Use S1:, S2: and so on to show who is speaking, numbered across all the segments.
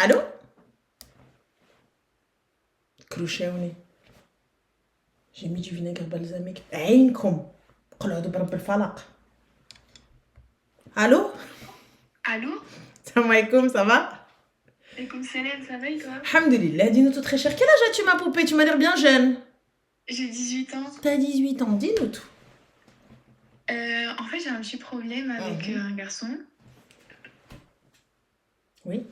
S1: Allô? Clouchéouni. J'ai mis du vinaigre balsamique. عينكم. قل أعوذ برب الفلق. Allô?
S2: Allô?
S1: Salam alaikum, ça va?
S2: Alaikum salam, ça va et toi?
S1: Alhamdulillah, dis-nous tout très cher. Quel âge as-tu ma poupée? Tu m'as l'air bien jeune.
S2: J'ai 18 ans.
S1: T'as 18 ans, dis-nous tout.
S2: En fait, j'ai un petit problème avec un garçon.
S1: Oui.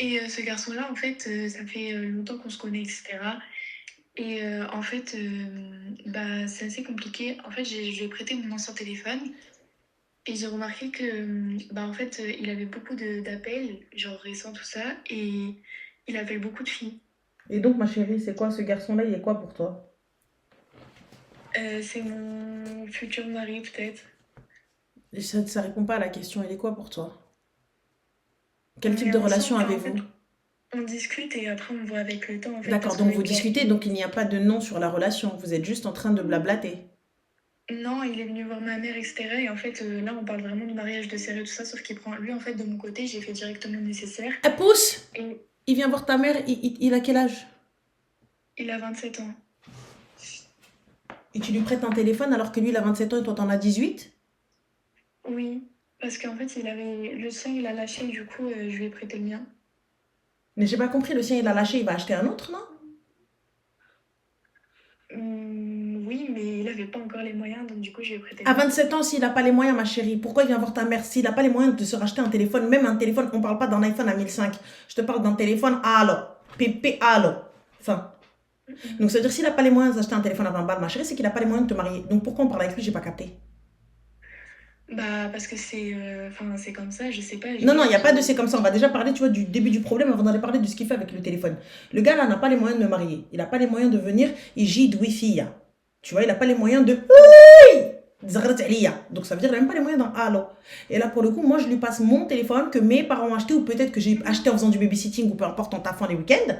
S2: Et ce garçon-là, en fait, ça fait longtemps qu'on se connaît, etc. Et en fait, c'est assez compliqué. En fait, je lui ai prêté mon ancien téléphone. Et j'ai remarqué que, en fait, il avait beaucoup d'appels, genre récents, tout ça. Et il appelle beaucoup de filles.
S1: Et donc, ma chérie, c'est quoi ce garçon-là? Il est quoi pour toi?
S2: C'est mon futur mari, peut-être.
S1: Ça répond pas à la question. Il est quoi pour toi? Quel
S2: On
S1: type
S2: est
S1: de relation
S2: ensemble, en
S1: avez-vous?
S2: fait, on discute et après on voit avec le temps, en fait,
S1: D'accord,
S2: parce qu'on
S1: donc
S2: est
S1: vous
S2: bien.
S1: discutez, donc il n'y a pas de nom sur la relation. Vous êtes juste en train de blablater.
S2: Non, il est venu voir ma mère, etc. Et en fait, là, on parle vraiment du mariage de sérieux, tout ça, sauf qu'il prend... Lui, en fait, de mon côté, j'ai fait directement le nécessaire.
S1: Pousse!
S2: Et
S1: Il vient voir ta mère, il a quel âge?
S2: il a 27 ans.
S1: Et tu lui prêtes un téléphone alors que lui, il a 27 ans et toi, t'en as 18?
S2: Oui, parce qu'en fait, il avait... Le sien, il a lâché, du coup, je lui ai prêté le mien.
S1: Mais j'ai pas compris, le sien, il a lâché, il va acheter un autre, non?
S2: Oui, mais il avait pas encore les moyens, donc du coup, je lui ai prêté
S1: À
S2: le mien.
S1: 27 ans, s'il n'a pas les moyens, ma chérie, pourquoi il vient voir ta mère? S'il n'a pas les moyens de se racheter un téléphone, même un téléphone, on parle pas d'un iPhone à 1005. Je te parle d'un téléphone allo. Pépé allo. Enfin. Donc, ça veut dire s'il n'a pas les moyens d'acheter un téléphone à 20 balles, ma chérie, c'est qu'il n'a pas les moyens de te marier. Donc, pourquoi on parle avec lui? J'ai pas capté.
S2: Parce que c'est comme ça, je sais pas.
S1: Non, non, il n'y a pas de c'est comme ça. On va déjà parler, tu vois, du début du problème avant d'aller parler de ce qu'il fait avec le téléphone. Le gars, là, n'a pas les moyens de me marier. Il n'a pas les moyens de venir, il gîte wifi. Tu vois, il n'a pas les moyens de... Donc, ça veut dire qu'il n'a même pas les moyens dans Allo. Et là, pour le coup, moi, je lui passe mon téléphone que mes parents ont acheté ou peut-être que j'ai acheté en faisant du babysitting ou peu importe en taffant les week-ends.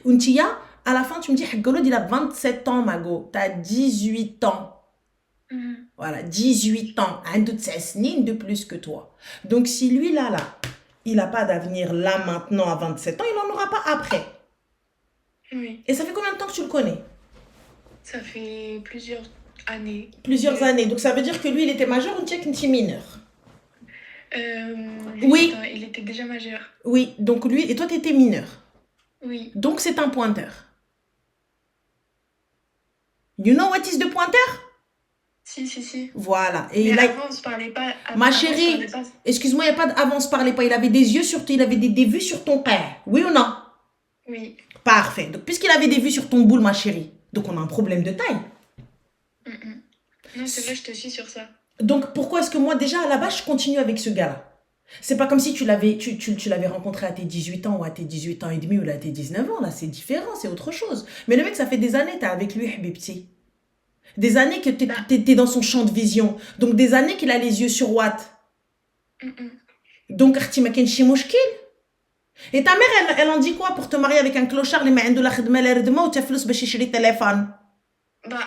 S1: Untia, à la fin, tu me dis, Golod, il a 27 ans, Mago. T'as 18 ans. Voilà, 18 ans, un de 16 de plus que toi. Donc, si lui, là, il n'a pas d'avenir là, maintenant, à 27 ans, il n'en aura pas après.
S2: Oui.
S1: Et ça fait combien de temps que tu le connais?
S2: Ça fait plusieurs années.
S1: Plusieurs années. Donc, ça veut dire que lui, il était majeur ou tu es qu'une fille mineure?
S2: Oui. Il était déjà majeur.
S1: Oui, donc lui, et toi, tu étais mineur.
S2: Oui.
S1: Donc, c'est un pointeur. You know what is the pointeur?
S2: Si.
S1: Voilà.
S2: Et mais avant, on se parlait pas.
S1: Ma chérie, excuse-moi, il n'y a pas d'avant, on se parlait pas. Il avait des yeux sur toi, il avait des vues sur ton père. Oui ou non?
S2: Oui.
S1: Parfait. Donc, puisqu'il avait des vues sur ton boule, ma chérie, donc on a un problème de taille.
S2: Non, c'est vrai, je te suis sur ça.
S1: Donc, pourquoi est-ce que moi, déjà, à la base, je continue avec ce gars-là? C'est pas comme si tu l'avais rencontré à tes 18 ans ou à tes 18 ans et demi ou à tes 19 ans. Là, c'est différent, c'est autre chose. Mais le mec, ça fait des années, t'es avec lui, Habibti. Des années que t'es dans son champ de vision. Donc, des années qu'il a les yeux sur Watt. Donc, et ta mère, elle en dit quoi pour te marier avec un clochard? Les mains de la khidma, les redma ou t'as flous bachishiri téléphone?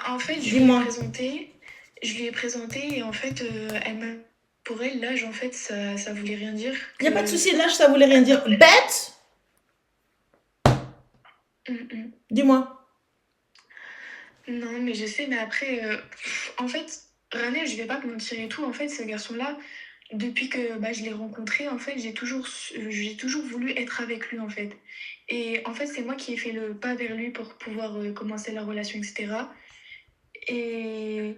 S2: En fait, je lui ai présenté et en fait, pour elle, l'âge, en fait, ça voulait rien dire.
S1: Il n'y a pas de souci, l'âge, ça voulait rien dire. Bête! Dis-moi.
S2: Non, mais je sais, mais après, en fait, Ranel, je vais pas te mentir et tout, en fait, ce garçon-là, depuis que je l'ai rencontré, en fait, j'ai toujours voulu être avec lui, en fait. Et en fait, c'est moi qui ai fait le pas vers lui pour pouvoir commencer la relation, etc. Et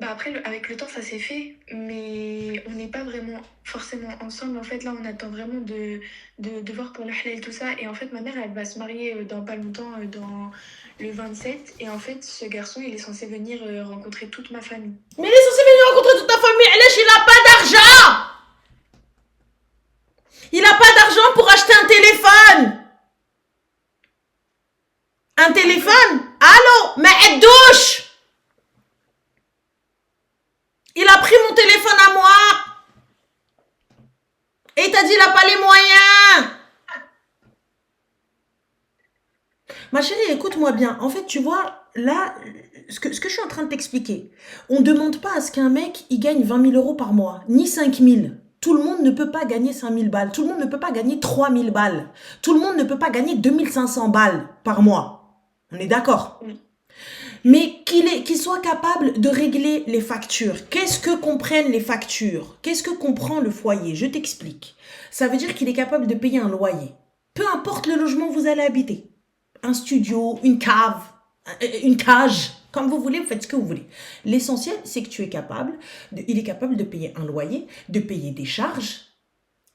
S2: après, avec le temps, ça s'est fait, mais on n'est pas vraiment forcément ensemble. En fait, là, on attend vraiment de voir pour le halal, tout ça. Et en fait, ma mère, elle va se marier dans pas longtemps, dans le 27. Et en fait, ce garçon, il est censé venir rencontrer toute ma famille.
S1: Mais il est censé venir rencontrer toute ta famille. Il n'a pas d'argent. Il n'a pas d'argent pour acheter un téléphone. Un téléphone? Allô? Mais elle douche. Il a pris mon téléphone à moi. Et il t'a dit il n'a pas les moyens. Ma chérie, écoute-moi bien. En fait, tu vois, là, ce que je suis en train de t'expliquer, on ne demande pas à ce qu'un mec, il gagne 20 000 euros par mois, ni 5 000. Tout le monde ne peut pas gagner 5000 balles. Tout le monde ne peut pas gagner 3000 balles. Tout le monde ne peut pas gagner 2500 balles par mois. On est d'accord?
S2: Oui.
S1: Mais qu'il soit capable de régler les factures. Qu'est-ce que comprennent les factures? Qu'est-ce que comprend le foyer? Je t'explique. Ça veut dire qu'il est capable de payer un loyer. Peu importe le logement où vous allez habiter. Un studio, une cave, une cage. Comme vous voulez, vous faites ce que vous voulez. L'essentiel, c'est que il est capable de payer un loyer, de payer des charges.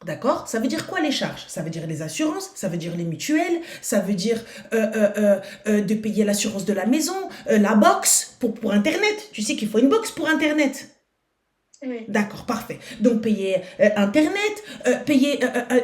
S1: D'accord? Ça veut dire quoi les charges? Ça veut dire les assurances, ça veut dire les mutuelles, ça veut dire de payer l'assurance de la maison, la box pour Internet. Tu sais qu'il faut une box pour Internet.
S2: Oui.
S1: D'accord, parfait. Donc payer Internet, payer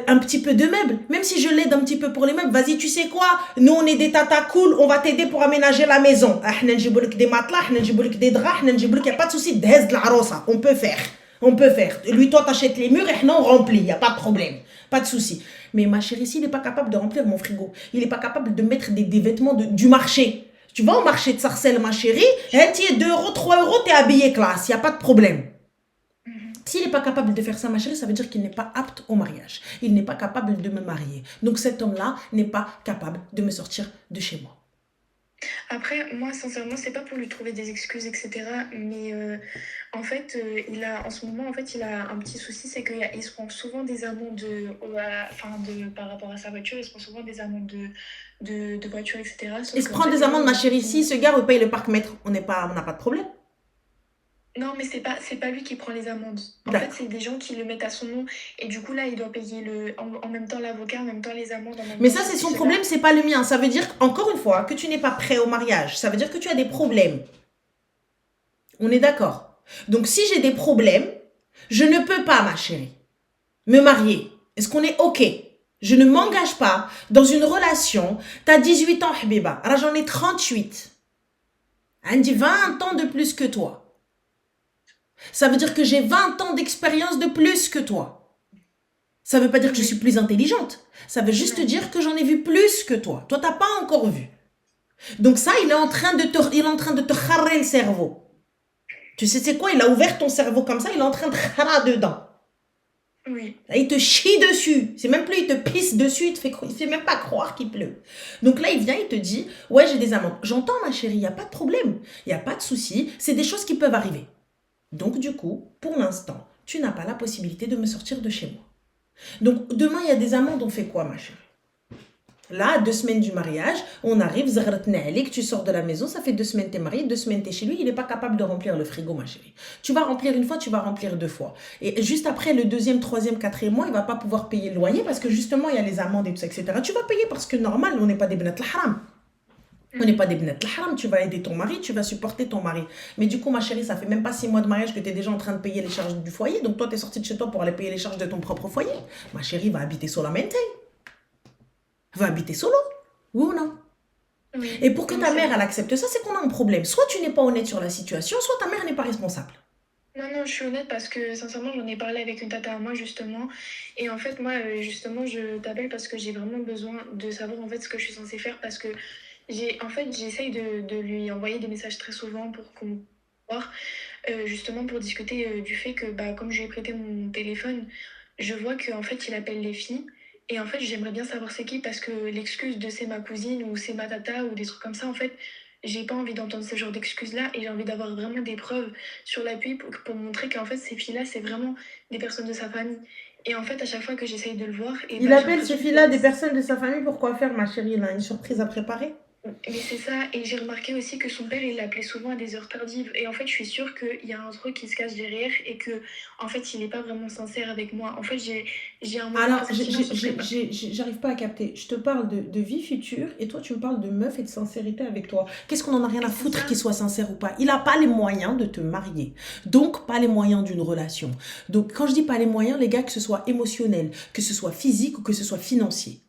S1: un petit peu de meubles. Même si je l'aide un petit peu pour les meubles, vas-y, tu sais quoi? Nous, on est des tatas cool, on va t'aider pour aménager la maison. احنا نجيبوا لك des matelas, احنا نجيبوا لك des draps, احنا نجيبوا لك, y a pas de souci, دهز العروسة. On peut faire. On peut faire. Lui, toi, t'achètes les murs et nous, on remplit. Il n'y a pas de problème. Pas de souci. Mais ma chérie, s'il n'est pas capable de remplir mon frigo, il n'est pas capable de mettre des vêtements du marché. Tu vas au marché de Sarcelles, ma chérie, un tiers 2 euros, 3 euros, t'es habillé classe. Il n'y a pas de problème. S'il n'est pas capable de faire ça, ma chérie, ça veut dire qu'il n'est pas apte au mariage. Il n'est pas capable de me marier. Donc cet homme-là n'est pas capable de me sortir de chez moi.
S2: Après, moi, sincèrement, c'est pas pour lui trouver des excuses, etc. Mais en fait, en ce moment, en fait, il a un petit souci, c'est qu'il se prend souvent des amendes par rapport à sa voiture, il se prend souvent des amendes de voiture, etc.
S1: Il se prend des amendes, ma chérie. Si ce gars paye le parc-mètre, on n'a pas de problème.
S2: Non, mais c'est pas lui qui prend les amendes. En fait, c'est des gens qui le mettent à son nom. Et du coup, là, il doit payer en même temps l'avocat, en même temps les amendes.
S1: Mais ça, c'est son problème, c'est pas le mien. Ça veut dire, encore une fois, que tu n'es pas prêt au mariage. Ça veut dire que tu as des problèmes. On est d'accord. Donc, si j'ai des problèmes, je ne peux pas, ma chérie, me marier. Est-ce qu'on est OK? Je ne m'engage pas dans une relation. Tu as 18 ans, Habiba. Alors, j'en ai 38. On dit 20 ans de plus que toi. Ça veut dire que j'ai 20 ans d'expérience de plus que toi. Ça veut pas dire que je suis plus intelligente. Ça veut juste dire que j'en ai vu plus que toi. Toi, t'as pas encore vu. Donc ça, il est en train de te kharrer le cerveau. Tu sais c'est quoi? Il a ouvert ton cerveau comme ça, il est en train de kharrer dedans.
S2: Oui.
S1: Là, il te chie dessus. C'est même plus il te pisse dessus, il fait même pas croire qu'il pleut. Donc là, il vient, il te dit, ouais, j'ai des amendes. J'entends, ma chérie, il n'y a pas de problème. Il n'y a pas de souci. C'est des choses qui peuvent arriver. Donc, du coup, pour l'instant, tu n'as pas la possibilité de me sortir de chez moi. Donc, demain, il y a des amendes, on fait quoi, ma chérie? Là, 2 semaines du mariage, on arrive, tu sors de la maison, ça fait 2 semaines t'es marié, 2 semaines t'es chez lui, il n'est pas capable de remplir le frigo, ma chérie. Tu vas remplir une fois, tu vas remplir 2 fois. Et juste après, le 2e, 3e, 4e mois, il ne va pas pouvoir payer le loyer parce que justement, il y a les amendes et tout ça, etc. Tu vas payer parce que normal, on n'est pas des bnat al-haram. On n'est pas des bnat al-haram, tu vas aider ton mari, tu vas supporter ton mari. Mais du coup, ma chérie, ça fait même pas 6 mois de mariage que tu es déjà en train de payer les charges du foyer. Donc toi, tu es sortie de chez toi pour aller payer les charges de ton propre foyer. Ma chérie va habiter solamente. Va habiter solo. Oui ou non? Oui. Et pour que ta mère, elle accepte ça, c'est qu'on a un problème. Soit tu n'es pas honnête sur la situation, soit ta mère n'est pas responsable.
S2: Non, je suis honnête parce que sincèrement, j'en ai parlé avec une tata à moi justement. Et en fait, moi, justement, je t'appelle parce que j'ai vraiment besoin de savoir en fait ce que je suis censée faire parce que j'essaye de lui envoyer des messages très souvent pour qu'on puisse justement pour discuter du fait que comme je lui ai prêté mon téléphone, je vois qu'en fait il appelle les filles et en fait j'aimerais bien savoir c'est qui parce que l'excuse de c'est ma cousine ou c'est ma tata ou des trucs comme ça, en fait j'ai pas envie d'entendre ce genre d'excuses là et j'ai envie d'avoir vraiment des preuves sur l'appui pour montrer qu'en fait ces filles là c'est vraiment des personnes de sa famille. Et en fait, à chaque fois que j'essaye de le voir...
S1: il appelle ces filles-là des personnes de sa famille. Pourquoi faire, ma chérie? Il a une surprise à préparer.
S2: Mais c'est ça, et j'ai remarqué aussi que son père, il l'appelait souvent à des heures tardives. Et en fait, je suis sûre qu'il y a un truc qui se cache derrière et que, en fait, il n'est pas vraiment sincère avec moi. En fait, j'ai un...
S1: Alors, j'arrive pas à capter. Je te parle de vie future et toi, tu me parles de meuf et de sincérité avec toi. Qu'est-ce qu'on en a rien à foutre qu'il soit sincère ou pas? Il n'a pas les moyens de te marier. Donc, pas les moyens d'une relation. Donc, quand je dis pas les moyens, les gars, que ce soit émotionnel, que ce soit physique ou que ce soit financier.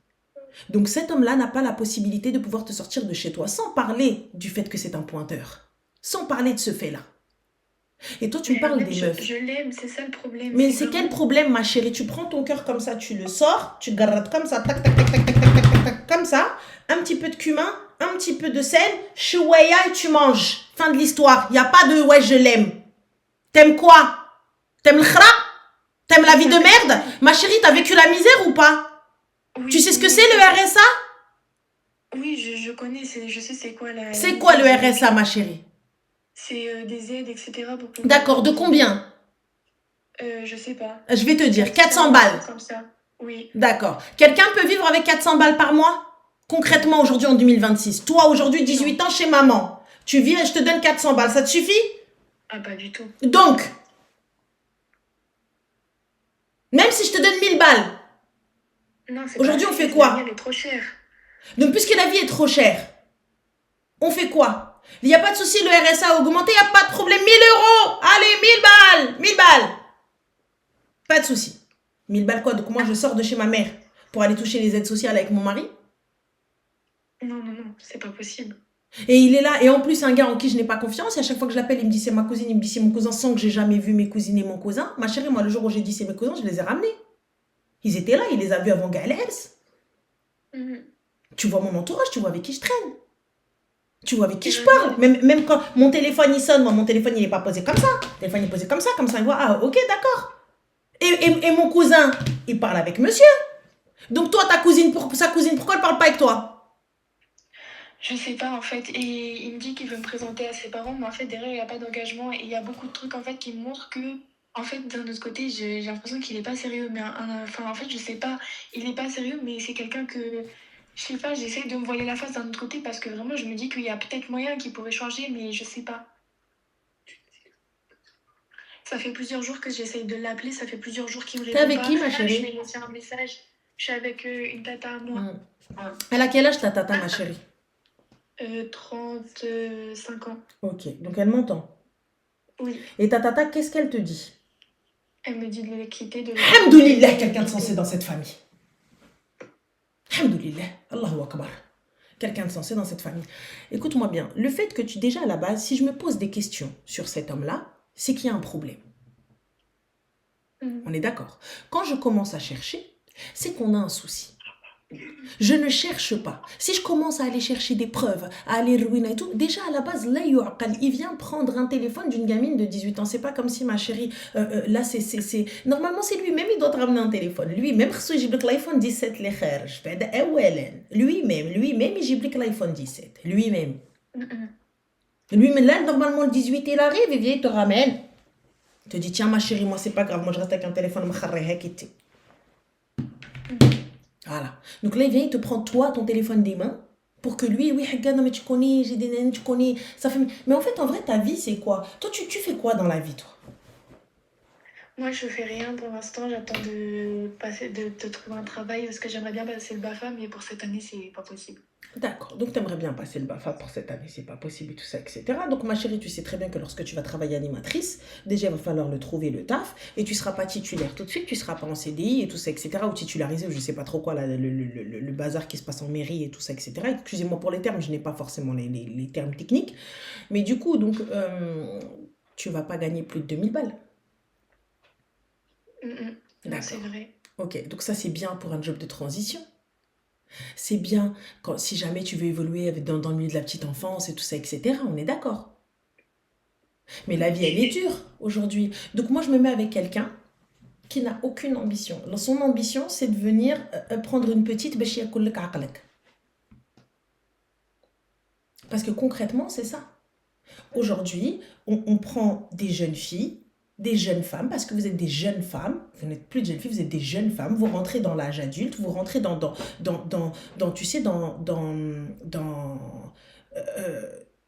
S1: Donc cet homme-là n'a pas la possibilité de pouvoir te sortir de chez toi, sans parler du fait que c'est un pointeur, sans parler de ce fait-là. Et toi, tu me parles des meufs.
S2: Je l'aime, c'est ça le problème.
S1: Mais c'est quel problème, ma chérie? Tu prends ton cœur comme ça, tu le sors, tu gardes comme ça, tac, tac, tac, tac, tac, tac, tac, tac, comme ça, un petit peu de cumin, un petit peu de sel, chouaya et tu manges. Fin de l'histoire. Il n'y a pas de « ouais, je l'aime ». T'aimes quoi? T'aimes le khra? T'aimes la vie de merde? Ma chérie, t'as vécu la misère ou pas?
S2: Oui,
S1: Tu sais ce que
S2: oui,
S1: c'est le RSA?
S2: oui, je connais, je sais c'est quoi la
S1: C'est quoi
S2: misère,
S1: le
S2: j'ai vécu.
S1: RSA, ma chérie?
S2: C'est des aides, etc. pour pouvoir
S1: D'accord, de
S2: vivre.
S1: combien?
S2: Je sais pas.
S1: Je vais te dire, 400
S2: 400, un
S1: balles.
S2: truc comme ça. Oui.
S1: D'accord. Quelqu'un peut vivre avec 400 balles par mois? Concrètement, aujourd'hui, en 2026. Toi, aujourd'hui, 18
S2: Non.
S1: ans, chez maman. Tu vis et je te donne 400 balles. Ça te suffit?
S2: Ah, pas du tout.
S1: Donc, même si je te donne 1000 balles,
S2: Non, c'est pas
S1: aujourd'hui, on
S2: assez.
S1: fait
S2: La vie, elle
S1: quoi?
S2: est trop chère.
S1: Donc, puisque la vie est trop chère, on fait quoi? Il n'y a pas de souci, le RSA a augmenté, il n'y a pas de problème. 1000 euros! Allez, 1000 balles! 1000 balles! Pas de souci. 1000 balles quoi? Donc, moi, je sors de chez ma mère pour aller toucher les aides sociales avec mon mari.
S2: Non, non, non, c'est pas possible.
S1: Et il est là, et en plus, un gars en qui je n'ai pas confiance, et à chaque fois que je l'appelle, il me dit c'est ma cousine, il me dit c'est mon cousin, sans que j'ai jamais vu mes cousines et mon cousin. Ma chérie, moi, le jour où j'ai dit c'est mes cousins, je les ai ramenés. Ils étaient là, il les a vus avant Galers.
S2: Mhm.
S1: Tu vois mon entourage, tu vois avec qui je traîne. Tu vois avec qui
S2: Et
S1: je
S2: maintenant,
S1: parle. Même quand mon téléphone il sonne, moi, mon téléphone il n'est pas posé comme ça. Le téléphone il est posé comme ça, il voit, ah ok, d'accord. Et mon cousin, il parle avec monsieur. Donc toi, sa cousine, pourquoi elle parle pas avec toi?
S2: je sais pas en fait. Et il me dit qu'il veut me présenter à ses parents, mais en fait, derrière, il n'y a pas d'engagement. Et il y a beaucoup de trucs en fait qui me montrent que, en fait, d'un autre côté, j'ai l'impression qu'il est pas sérieux. Mais enfin, en fait, je sais pas. Il est pas sérieux, mais c'est quelqu'un que. Je sais pas, j'essaie de me voiler la face d'un autre côté parce que vraiment, je me dis qu'il y a peut-être moyen qu'il pourrait changer, mais je sais pas. Ça fait plusieurs jours que j'essaye de l'appeler, ça fait plusieurs jours qu'il me
S1: T'es
S2: répond
S1: avec
S2: pas.
S1: qui, ma
S2: Je lui
S1: chérie?
S2: ai laissé un message. Je suis avec une tata à moi.
S1: Elle a quel âge ta tata, ma chérie?
S2: 35 ans.
S1: Ok, donc elle m'entend.
S2: Oui.
S1: Et ta tata, qu'est-ce qu'elle te dit?
S2: Elle me dit de les quitter, de les
S1: Alhamdoulilah, quelqu'un de sensé dans cette famille. Alhamdoulilah, Allahu Akbar. Quelqu'un de sensé dans cette famille. Écoute-moi bien, le fait que tu, déjà à la base, si je me pose des questions sur cet homme-là, c'est qu'il y a un problème. On est d'accord. Quand je commence à chercher, c'est qu'on a un souci. Je ne cherche pas. Si je commence à aller chercher des preuves, à aller ruiner et tout, déjà à la base, là, il vient prendre un téléphone d'une gamine de 18 ans. C'est pas comme si ma chérie, là, c'est... Normalement, c'est lui-même, il doit te ramener un téléphone. Lui-même, j'ai l'iPhone 17, les kharj. Lui-même, il l'iPhone 17. Lui-même. Lui-même, là, normalement, le 18, il arrive, il vient, il te ramène. Il te dit, tiens, ma chérie, moi, c'est pas grave, moi, je reste avec un téléphone, voilà. Donc là, il vient, il te prend toi, ton téléphone des mains, pour que lui, oui, regarde, non, mais tu connais, j'ai des naines, tu connais, ça fait... Mais en fait, en vrai, ta vie, c'est quoi? Toi, tu fais quoi dans la vie, toi?
S2: Moi, je fais rien pour l'instant. J'attends de trouver un travail parce que j'aimerais bien passer le BAFA, mais pour cette année, c'est pas possible.
S1: D'accord. Donc, tu aimerais bien passer le BAFA pour cette année, c'est pas possible et tout ça, etc. Donc, ma chérie, tu sais très bien que lorsque tu vas travailler animatrice, déjà, il va falloir le trouver, le taf, et tu seras pas titulaire tout de suite, tu seras pas en CDI et tout ça, etc. Ou titularisé, ou je sais pas trop quoi, là, le bazar qui se passe en mairie et tout ça, etc. Excusez-moi pour les termes, je n'ai pas forcément les termes techniques. Mais du coup, donc, tu vas pas gagner plus de 2000 balles.
S2: Non, c'est vrai.
S1: Ok, donc ça, c'est bien pour un job de transition. C'est bien si jamais tu veux évoluer dans le milieu de la petite enfance et tout ça, etc. On est d'accord. Mais la vie, elle est dure aujourd'hui. Donc moi, je me mets avec quelqu'un qui n'a aucune ambition. Son ambition, c'est de venir prendre une petite parce que concrètement, c'est ça. Aujourd'hui, on prend des jeunes filles, des jeunes femmes, parce que vous êtes des jeunes femmes, vous n'êtes plus de jeunes filles, vous êtes des jeunes femmes, vous rentrez dans l'âge adulte, vous rentrez tu sais, dans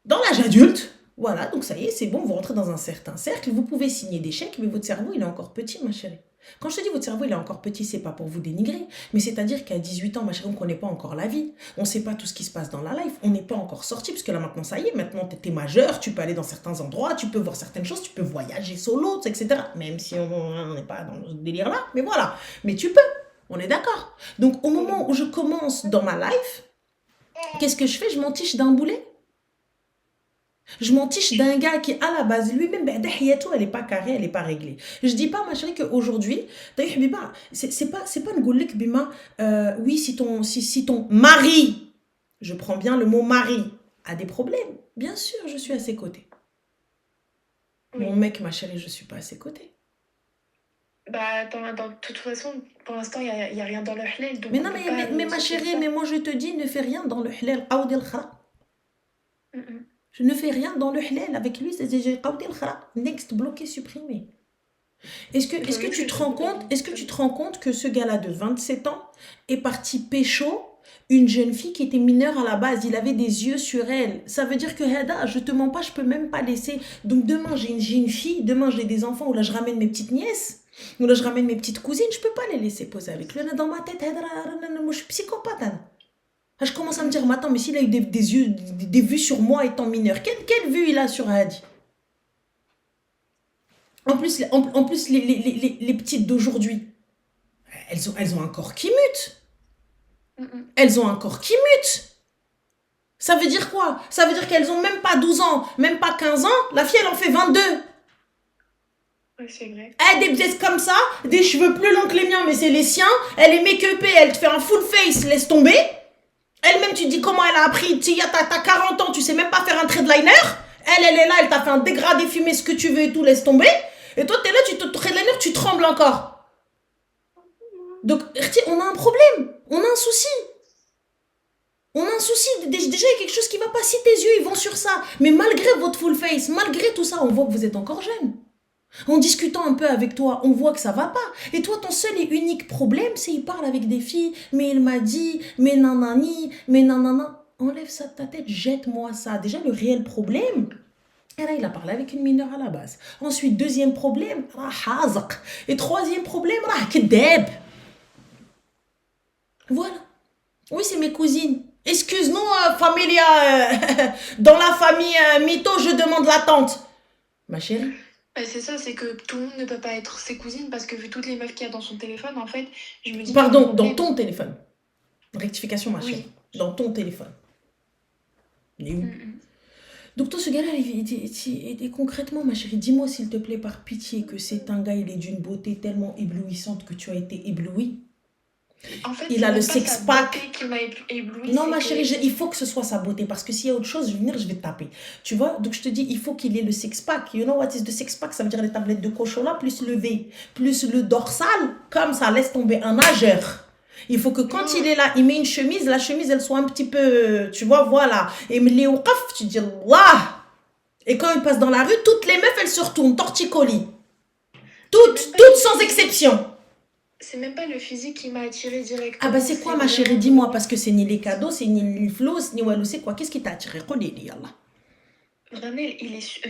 S1: l'âge adulte. Voilà, donc ça y est, c'est bon, vous rentrez dans un certain cercle, vous pouvez signer des chèques, mais votre cerveau, il est encore petit, ma chérie. Quand je te dis votre cerveau, il est encore petit, c'est pas pour vous dénigrer, mais c'est-à-dire qu'à 18 ans, ma chérie, on ne connaît pas encore la vie. On ne sait pas tout ce qui se passe dans la life. On n'est pas encore sorti, parce que là, maintenant, ça y est, maintenant, tu es majeur, tu peux aller dans certains endroits, tu peux voir certaines choses, tu peux voyager solo, etc. Même si on n'est pas dans ce délire-là, mais voilà. Mais tu peux, on est d'accord. Donc, au moment où je commence dans ma life, qu'est-ce que je fais? Je m'en tiche d'un boulet. Je m'en tiche d'un gars qui, à la base, lui-même, elle n'est pas carrée, elle n'est pas réglée. Je dis pas, ma chérie, qu'aujourd'hui, c'est pas une goulek, bima, oui, si ton mari, je prends bien le mot mari, a des problèmes, bien sûr, je suis à ses côtés. Oui. Mon mec, ma chérie, je suis pas à ses côtés.
S2: Bah, de toute façon, pour l'instant, y a rien dans le halal,
S1: Mais
S2: donc on
S1: non,
S2: peut pas
S1: mais ma
S2: sortir de
S1: chérie,
S2: ça.
S1: mais moi je te dis, ne fais rien dans le halal. Qawdi al-khara.
S2: Mhm.
S1: Je ne fais rien dans le halal. Avec lui, c'est qawdi al-khara. Next, bloqué, supprimé.
S2: Il vaut mieux que je
S1: Est-ce que tu te rends compte que ce gars-là de 27 ans est parti pécho une jeune fille qui était mineure à la base, il avait des yeux sur elle. Ça veut dire que Hada, je te mens pas, je peux même pas laisser. Donc demain j'ai une fille, demain j'ai des enfants, ou là je ramène mes petites nièces, ou là je ramène mes petites cousines, je peux pas les laisser poser avec lui. Là, dans ma tête, Hada, moi je suis psychopathe. Hein. Je commence à me dire, mais attends, mais s'il a eu des yeux, des vues sur moi étant mineur, quelle vue il a sur Hadi? En plus les petites d'aujourd'hui, elles ont un corps qui mute.
S2: Mhm.
S1: Elles ont un corps qui mute. Ça veut dire quoi? Ça veut dire qu'elles ont même pas 12 ans, même pas 15 ans. La fille, elle en fait 22.
S2: Ouais, c'est vrai.
S1: Elle a des pièces comme ça, des cheveux plus longs que les miens, mais c'est les siens. Elle est make-upée, elle te fait un full face, laisse tomber. Elle-même, tu te dis comment elle a appris. T'as 40 ans, tu sais même pas faire un trait de liner. Elle est là, elle t'a fait un dégradé fumé, ce que tu veux et tout, laisse tomber. Et toi, t'es là, tu te trait de liner, tu trembles encore. Donc, on a un problème. On a un souci. On a un souci, déjà il y a quelque chose qui va pas, si tes yeux ils vont sur ça, mais malgré votre full face, malgré tout ça, on voit que vous êtes encore jeune. En discutant un peu avec toi, on voit que ça va pas. Et toi, ton seul et unique problème, c'est qu'il parle avec des filles, mais il m'a dit, mais nanani, mais nanana. Enlève ça de ta tête, jette-moi ça. Déjà, le réel problème, et là, il a parlé avec une mineure à la base. Ensuite, deuxième problème, hazaq. Et troisième problème, kedeb. Voilà. Oui, c'est mes cousines. Excuse-nous, familia, dans la famille mytho, je demande la tante. Ma chérie.
S2: Bah, c'est ça, c'est que tout le monde ne peut pas être ses cousines parce que vu toutes les meufs qu'il y a dans son téléphone, en fait, je me dis.
S1: Pardon, dans ton téléphone. Rectification, ma chérie.
S2: Oui.
S1: Dans ton téléphone. Il est où? Donc toi, ce gars-là, et concrètement, ma chérie, dis-moi s'il te plaît, par pitié, que c'est un gars, il est d'une beauté tellement éblouissante que tu as été éblouie.
S2: En fait,
S1: Il a le six-pack.
S2: Qui m'a ébloui.
S1: Non, ma chérie, il faut que ce soit sa beauté. Parce que s'il y a autre chose, je vais venir, je vais te taper. Tu vois? Donc, je te dis, il faut qu'il ait le six-pack. You know what is the six-pack? Ça veut dire les tablettes de cochon là, plus le V, plus le dorsal. Comme ça, laisse tomber un nageur. Il faut que quand il est là, il met une chemise, la chemise, elle soit un petit peu, tu vois, voilà. Et les oukaf, tu dis, Allah. Et quand il passe dans la rue, toutes les meufs, elles se retournent, torticolis. Toutes sans exception.
S2: C'est même pas le physique qui m'a attiré directement.
S1: Ah bah c'est quoi ma chérie? Dis-moi, parce que c'est ni les cadeaux, c'est ni les flots, ni walou, c'est quoi? Qu'est-ce qui t'a attiré?
S2: Vraiment,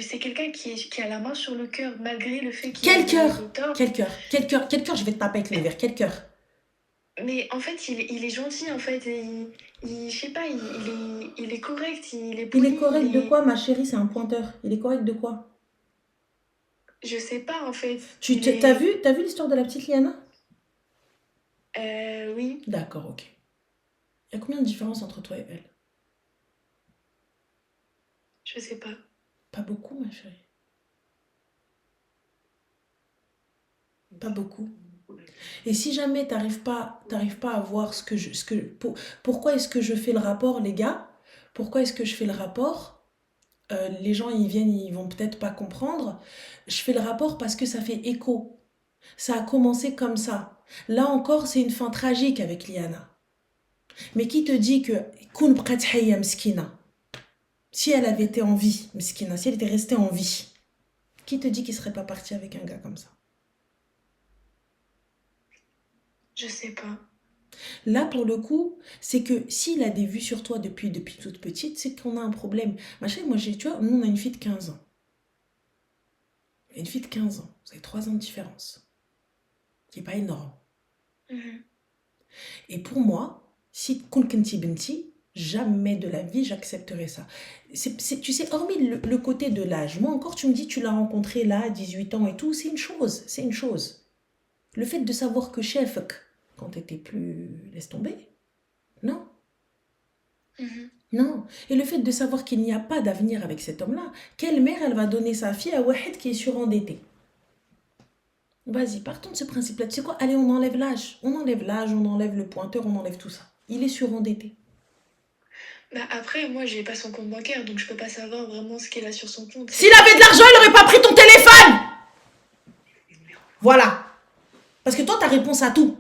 S2: c'est quelqu'un qui a la main sur le cœur, malgré le fait qu'il
S1: Quel cœur? Quel cœur? Quel cœur? Je vais te taper avec les verres. Quel cœur?
S2: Mais en fait, il est gentil, en fait. Et je sais pas, il est correct, il est poli.
S1: Il est correct de quoi, ma chérie? C'est un pointeur. Il est correct de quoi?
S2: Je sais pas, en fait.
S1: T'as vu l'histoire de la petite Liana?
S2: Oui.
S1: D'accord, ok. Il y a combien de différence entre toi et elle?
S2: Je sais pas.
S1: Pas beaucoup, ma chérie. Pas beaucoup. Et si jamais t'arrives pas à voir pourquoi est-ce que je fais le rapport, les gars? Pourquoi est-ce que je fais le rapport? Les gens, ils vont peut-être pas comprendre. Je fais le rapport parce que ça fait écho. Ça a commencé comme ça. Là encore, c'est une fin tragique avec Liana. Mais qui te dit que si elle avait été en vie, Mskina, si elle était restée en vie, qui te dit qu'il serait pas parti avec un gars comme ça?
S2: Je sais pas.
S1: Là, pour le coup, c'est que s'il a des vues sur toi depuis toute petite, c'est qu'on a un problème. Ma chérie, moi, tu vois, nous, on a une fille de 15 ans. Une fille de 15 ans. Vous avez 3 ans de différence. Qui n'est pas énorme. Et pour moi, si Kunkanti Benti, jamais de la vie, j'accepterais ça. Tu sais, hormis le côté de l'âge, moi encore, tu me dis, tu l'as rencontré là, 18 ans et tout, c'est une chose. Le fait de savoir que chef, quand t'étais plus... Laisse tomber. Non. Non. Et le fait de savoir qu'il n'y a pas d'avenir avec cet homme-là, quelle mère, elle va donner sa fille à Wahed qui est surendetté? Vas-y, partons de ce principe-là. Tu sais quoi? Allez, on enlève l'âge. On enlève le pointeur, on enlève tout ça. Il est surendetté.
S2: Bah après, moi, j'ai pas son compte bancaire, donc je peux pas savoir vraiment ce qu'il a sur son compte.
S1: S'il avait de l'argent, il aurait pas pris ton téléphone! Voilà. Parce que toi, tu as réponse à tout.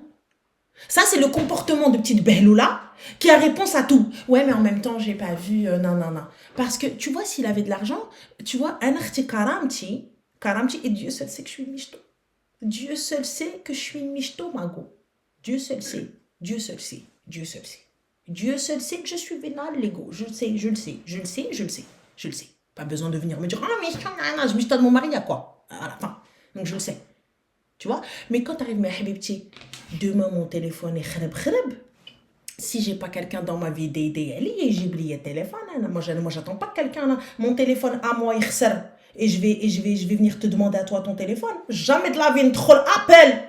S1: Ça, c'est le comportement de petite Behloula qui a réponse à tout. Ouais, mais en même temps, j'ai pas vu, non, non, non. Parce que, tu vois, s'il avait de l'argent, tu vois, un arti karamti, et Dieu seul sait que je suis une michto. Dieu seul sait que je suis une michto, Mago. Dieu seul sait. Dieu seul sait. Dieu seul sait. Dieu seul sait que je suis vénale, l'ego. Je le sais, je le sais, je le sais, je le sais, je le sais. Pas besoin de venir me dire, ah, mais je michto de mon mari, à quoi? À la fin. Donc, je le sais. Tu vois? Mais quand t'arrives, mais habibti, demain mon téléphone est khreb. Si j'ai pas quelqu'un dans ma vie d'aider, j'ai oublié le téléphone. Moi, j'attends pas quelqu'un là. Mon téléphone à moi, il khsar. Et je vais venir te demander à toi ton téléphone. Jamais de la vie, une troll appel.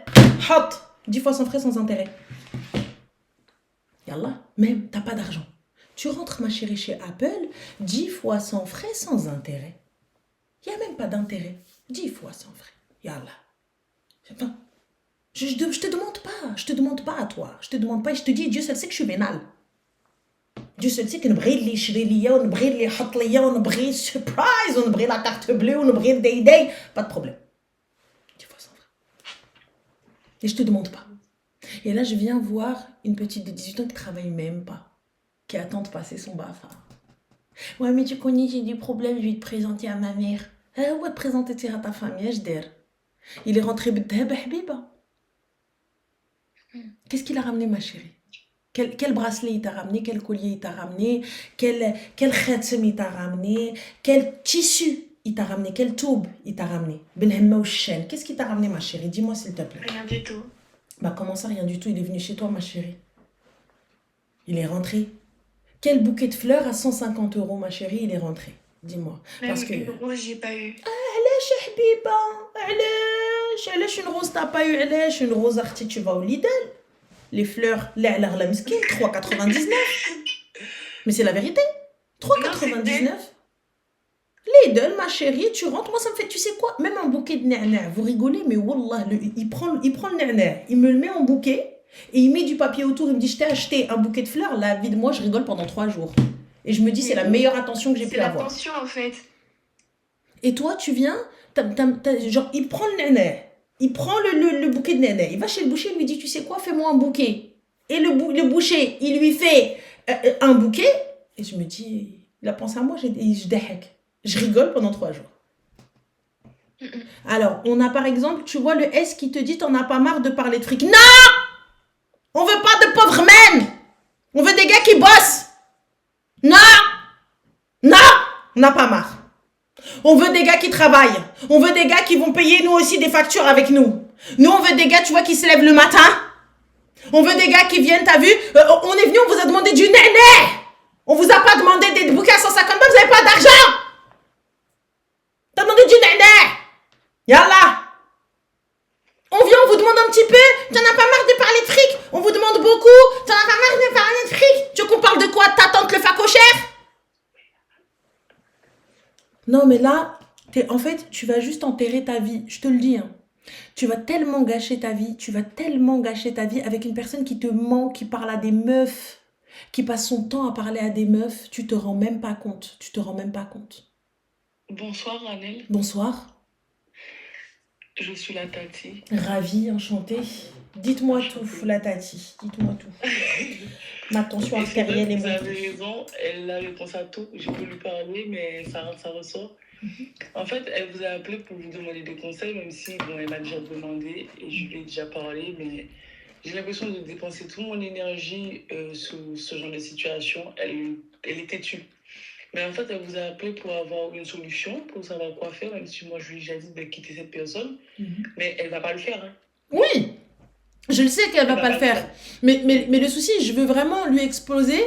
S1: Hot. 10 fois sans frais, sans intérêt. Yallah, même, t'as pas d'argent. Tu rentres, ma chérie, chez Apple, 10 fois sans frais, sans intérêt. Il n'y a même pas d'intérêt. 10 fois sans frais. Yallah. Enfin, je te demande pas à toi. Je te demande pas et je te dis, Dieu seul sait que je suis vénale. Dieu seul sait que نبغي اللي يشري ليا ونبغي اللي يحط ليا ونبغي surprise ونبغي la carte bleue ونبغي le day. Pas de problème. 10 fois sans frais. Et je te demande pas. Et là, je viens voir une petite de 18 ans qui travaille même pas, qui attend de passer son BAFA. Ouais, mais tu connais, j'ai des problèmes, je vais te présenter à ma mère. Ouais, te présenter à ta famille, je dire. Il est rentré Habiba. Qu'est-ce qu'il a ramené, ma chérie? Quel bracelet il t'a ramené? Quel collier il t'a ramené? Quel khatsem il t'a ramené? Quel tissu il t'a ramené? Quel toube il t'a ramené? Benhemma ou Chen. Qu'est-ce qu'il t'a ramené, ma chérie? Dis-moi, s'il te plaît.
S2: Rien du tout.
S1: Bah, comment ça, rien du tout? Il est venu chez toi, ma chérie. Il est rentré. Quel bouquet de fleurs à 150 €, ma chérie, il est rentré? Dis-moi.
S2: Même
S1: Parce que...
S2: une rose, j'ai pas eu.
S1: علاش يا حبيبه علاش une rose t'as pas eu علاش une rose arti tu vas au Lidl les fleurs لا على غلا مسكين 3,99 mais c'est la vérité 3,99 Lidl ma chérie tu rentres moi ça me fait tu sais quoi même un bouquet de na'na vous rigolez mais wallah il prend le na'na il me le met en bouquet et il met du papier autour il me dit je t'ai acheté un bouquet de fleurs la vie de moi je rigole pendant 3 jours et je me dis c'est la meilleure attention que j'ai pu avoir.
S2: C'est l'attention en fait.
S1: Et toi, tu viens, genre, il prend le nana, il prend le bouquet de nana, il va chez le boucher, il lui dit, tu sais quoi, fais-moi un bouquet. Et le boucher, il lui fait un bouquet, et je me dis, il a pensé à moi, je rigole pendant 3 jours. Alors, on a par exemple, tu vois le S qui te dit, t'en as pas marre de parler de fric. Non! On veut pas de pauvres men! On veut des gars qui bossent! Non! Non! On n'a pas marre. On veut des gars qui travaillent. On veut des gars qui vont payer nous aussi des factures avec nous. Nous, on veut des gars, tu vois, qui se lèvent le matin. On veut des gars qui viennent, t'as vu? On est venu, on vous a demandé du néné. On vous a pas demandé des bouquets à 150 balles, vous avez pas d'argent. T'as demandé du néné. Yallah. On vient, on vous demande un petit peu. T'en as pas marre de parler de fric. On vous demande beaucoup. T'en as pas marre de parler de fric. Tu veux qu'on parle de quoi? Ta tante le facochère? Non, mais là, en fait, tu vas juste enterrer ta vie. Je te le dis. Hein. Tu vas tellement gâcher ta vie. Tu vas tellement gâcher ta vie avec une personne qui te ment, qui parle à des meufs, qui passe son temps à parler à des meufs. Tu te rends même pas compte. Tu te rends même pas compte.
S3: Bonsoir, Ranel.
S1: Bonsoir.
S3: Je suis la Tati.
S1: Ravie, enchantée. Dites-moi tout, la Tati. Dites-moi tout. Ma tension artérielle est
S3: montée.
S1: montée.
S3: Vous avez raison, elle a réponse à tout. J'ai voulu parler, mais ça ressort. En fait, elle vous a appelé pour vous demander des conseils, même si bon, elle m'a déjà demandé et je lui ai déjà parlé, mais j'ai l'impression de dépenser toute mon énergie sous ce genre de situation. Elle est têtue. Mais en fait, elle vous a appelé pour avoir une solution, pour savoir quoi faire, même si moi je lui ai déjà dit de quitter cette personne. Mais elle ne va pas le faire. Hein.
S1: Oui, je le sais qu'elle va pas le faire. Mais le souci, je veux vraiment lui exposer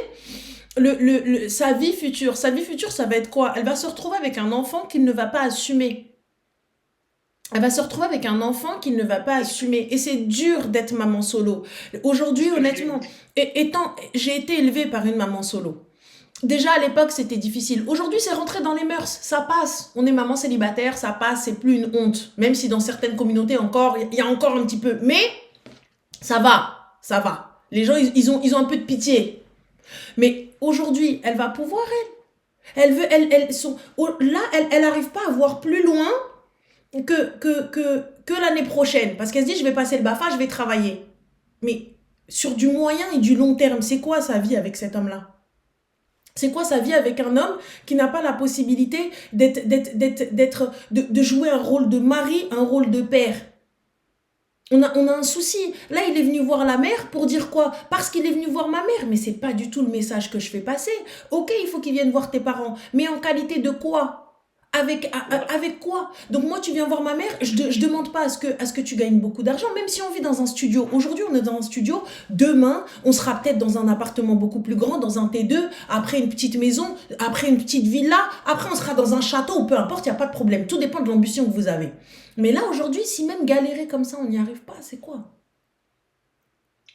S1: sa vie future. Sa vie future, ça va être quoi? Elle va se retrouver avec un enfant qu'il ne va pas assumer. Elle va se retrouver avec un enfant qu'il ne va pas assumer. Et c'est dur d'être maman solo. Aujourd'hui, honnêtement, j'ai été élevée par une maman solo. Déjà, à l'époque, c'était difficile. Aujourd'hui, c'est rentré dans les mœurs. Ça passe. On est maman célibataire, ça passe. C'est plus une honte. Même si dans certaines communautés, encore, il y a encore un petit peu. Mais ça va. Ça va. Les gens, ils ont un peu de pitié. Mais aujourd'hui, elle va pouvoir, elle n'arrive pas à voir plus loin que que l'année prochaine. Parce qu'elle se dit, je vais passer le BAFA, je vais travailler. Mais sur du moyen et du long terme, c'est quoi sa vie avec cet homme-là? C'est quoi sa vie avec un homme qui n'a pas la possibilité de jouer un rôle de mari, un rôle de père? On a un souci. Là, il est venu voir la mère pour dire quoi? Parce qu'il est venu voir ma mère. Mais c'est pas du tout le message que je fais passer. Ok, il faut qu'il vienne voir tes parents. Mais en qualité de quoi? Avec quoi? Donc moi, tu viens voir ma mère, je demande pas à ce que tu gagnes beaucoup d'argent, même si on vit dans un studio. Aujourd'hui, on est dans un studio. Demain, on sera peut-être dans un appartement beaucoup plus grand, dans un T2, après une petite maison, après une petite villa, après on sera dans un château, ou peu importe, il n'y a pas de problème. Tout dépend de l'ambition que vous avez. Mais là, aujourd'hui, si même galérer comme ça, on n'y arrive pas, c'est quoi?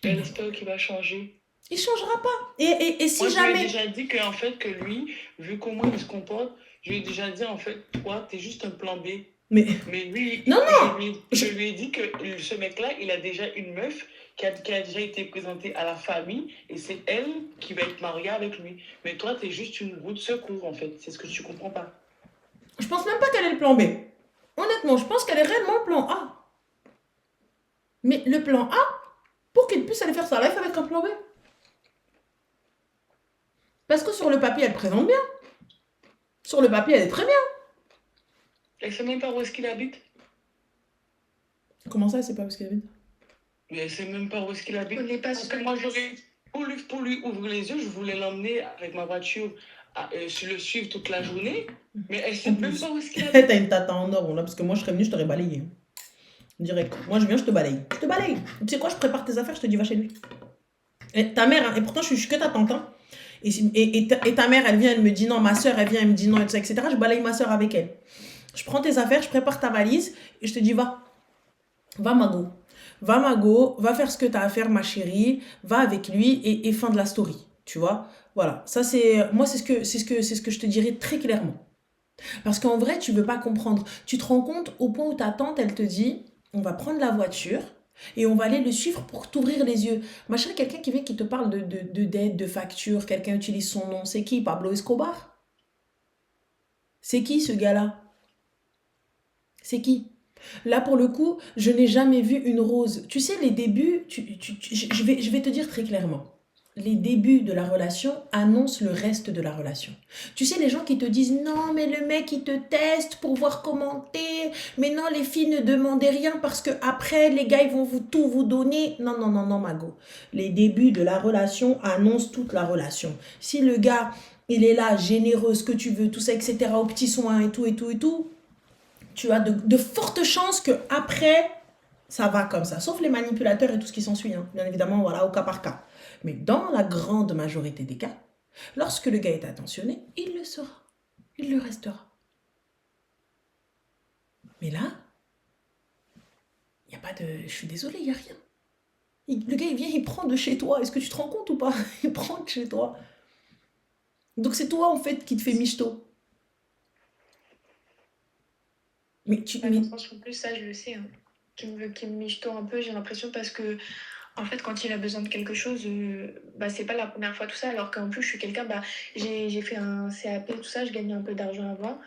S3: Elle espère qu'il va changer.
S1: Il changera pas. Et si
S3: Moi, je lui
S1: jamais...
S3: ai déjà dit qu'en fait, que lui, vu comment il se comporte, je lui ai déjà dit, en fait, toi, t'es juste un plan B.
S1: Mais
S3: lui,
S1: non,
S3: je lui ai dit que ce mec-là, il a déjà une meuf qui a déjà été présentée à la famille et c'est elle qui va être mariée avec lui. Mais toi, t'es juste une roue de secours, en fait. C'est ce que tu comprends pas.
S1: je pense même pas qu'elle est le plan B. Honnêtement, je pense qu'elle est réellement le plan A. Mais le plan A, pour qu'il puisse aller faire sa life avec un plan B. Parce que sur le papier, elle présente bien. Sur le papier, elle est très bien.
S3: Elle sait même pas où est-ce qu'il habite.
S1: Comment ça, elle sait pas où est-ce qu'elle habite?
S3: Mais elle sait même pas où est-ce qu'il habite.
S2: On n'est pas
S3: Parce que moi, pour lui ouvrir les yeux, je voulais l'emmener avec ma voiture, je le suivre toute la journée. Mais elle sait même pas où est-ce qu'il habite.
S1: T'as une tata en or, là, parce que moi, je serais venue, je t'aurais balayé. Direct. Moi, je viens, je te balaye. Je te balaye. Tu sais quoi, je prépare tes affaires, je te dis, va chez lui. Et ta mère, hein, et pourtant, je suis que ta tante, hein. Et ta mère, elle vient, elle me dit non, ma soeur, elle vient, elle me dit non, etc. Je balaye ma soeur avec elle. Je prends tes affaires, je prépare ta valise, et je te dis, va. Va, Mago. Va, Mago, va faire ce que tu as à faire, ma chérie. Va avec lui, et fin de la story. Tu vois? Voilà. Ça, c'est... Moi, c'est ce que je te dirais très clairement. Parce qu'en vrai, tu veux pas comprendre. Tu te rends compte au point où ta tante, elle te dit, on va prendre la voiture et on va aller le suivre pour t'ouvrir les yeux. Ma chérie, quelqu'un qui vient qui te parle de dette, de facture, quelqu'un utilise son nom. C'est qui? Pablo Escobar? C'est qui ce gars-là? C'est qui? Là, pour le coup, je n'ai jamais vu une rose. Tu sais, les débuts, je vais te dire très clairement. Les débuts de la relation annoncent le reste de la relation. Tu sais, les gens qui te disent non, mais le mec, il te teste pour voir comment t'es. Mais non, les filles ne demandez rien parce que après, les gars, ils vont tout vous donner. Non, non, non, non, Mago. Les débuts de la relation annoncent toute la relation. Si le gars, il est là, généreux, ce que tu veux, tout ça, etc., aux petits soins et tout, et tout, et tout, tu as de fortes chances que après ça va comme ça. Sauf les manipulateurs et tout ce qui s'ensuit. Hein. Bien évidemment, voilà, au cas par cas. Mais dans la grande majorité des cas, lorsque le gars est attentionné, il le sera. Il le restera. Mais là, il n'y a pas de... Je suis désolée, il n'y a rien. Le gars, il vient, il prend de chez toi. Est-ce que tu te rends compte ou pas? Il prend de chez toi. Donc c'est toi, en fait, qui te fais michto. Mais tu...
S2: Ouais, dans le sens où, en plus, ça, je le sais. Hein. Qui me michto un peu, j'ai l'impression, parce que en fait, quand il a besoin de quelque chose, c'est pas la première fois tout ça, alors qu'en plus, je suis quelqu'un, j'ai fait un CAP, tout ça, je gagnais un peu d'argent avant.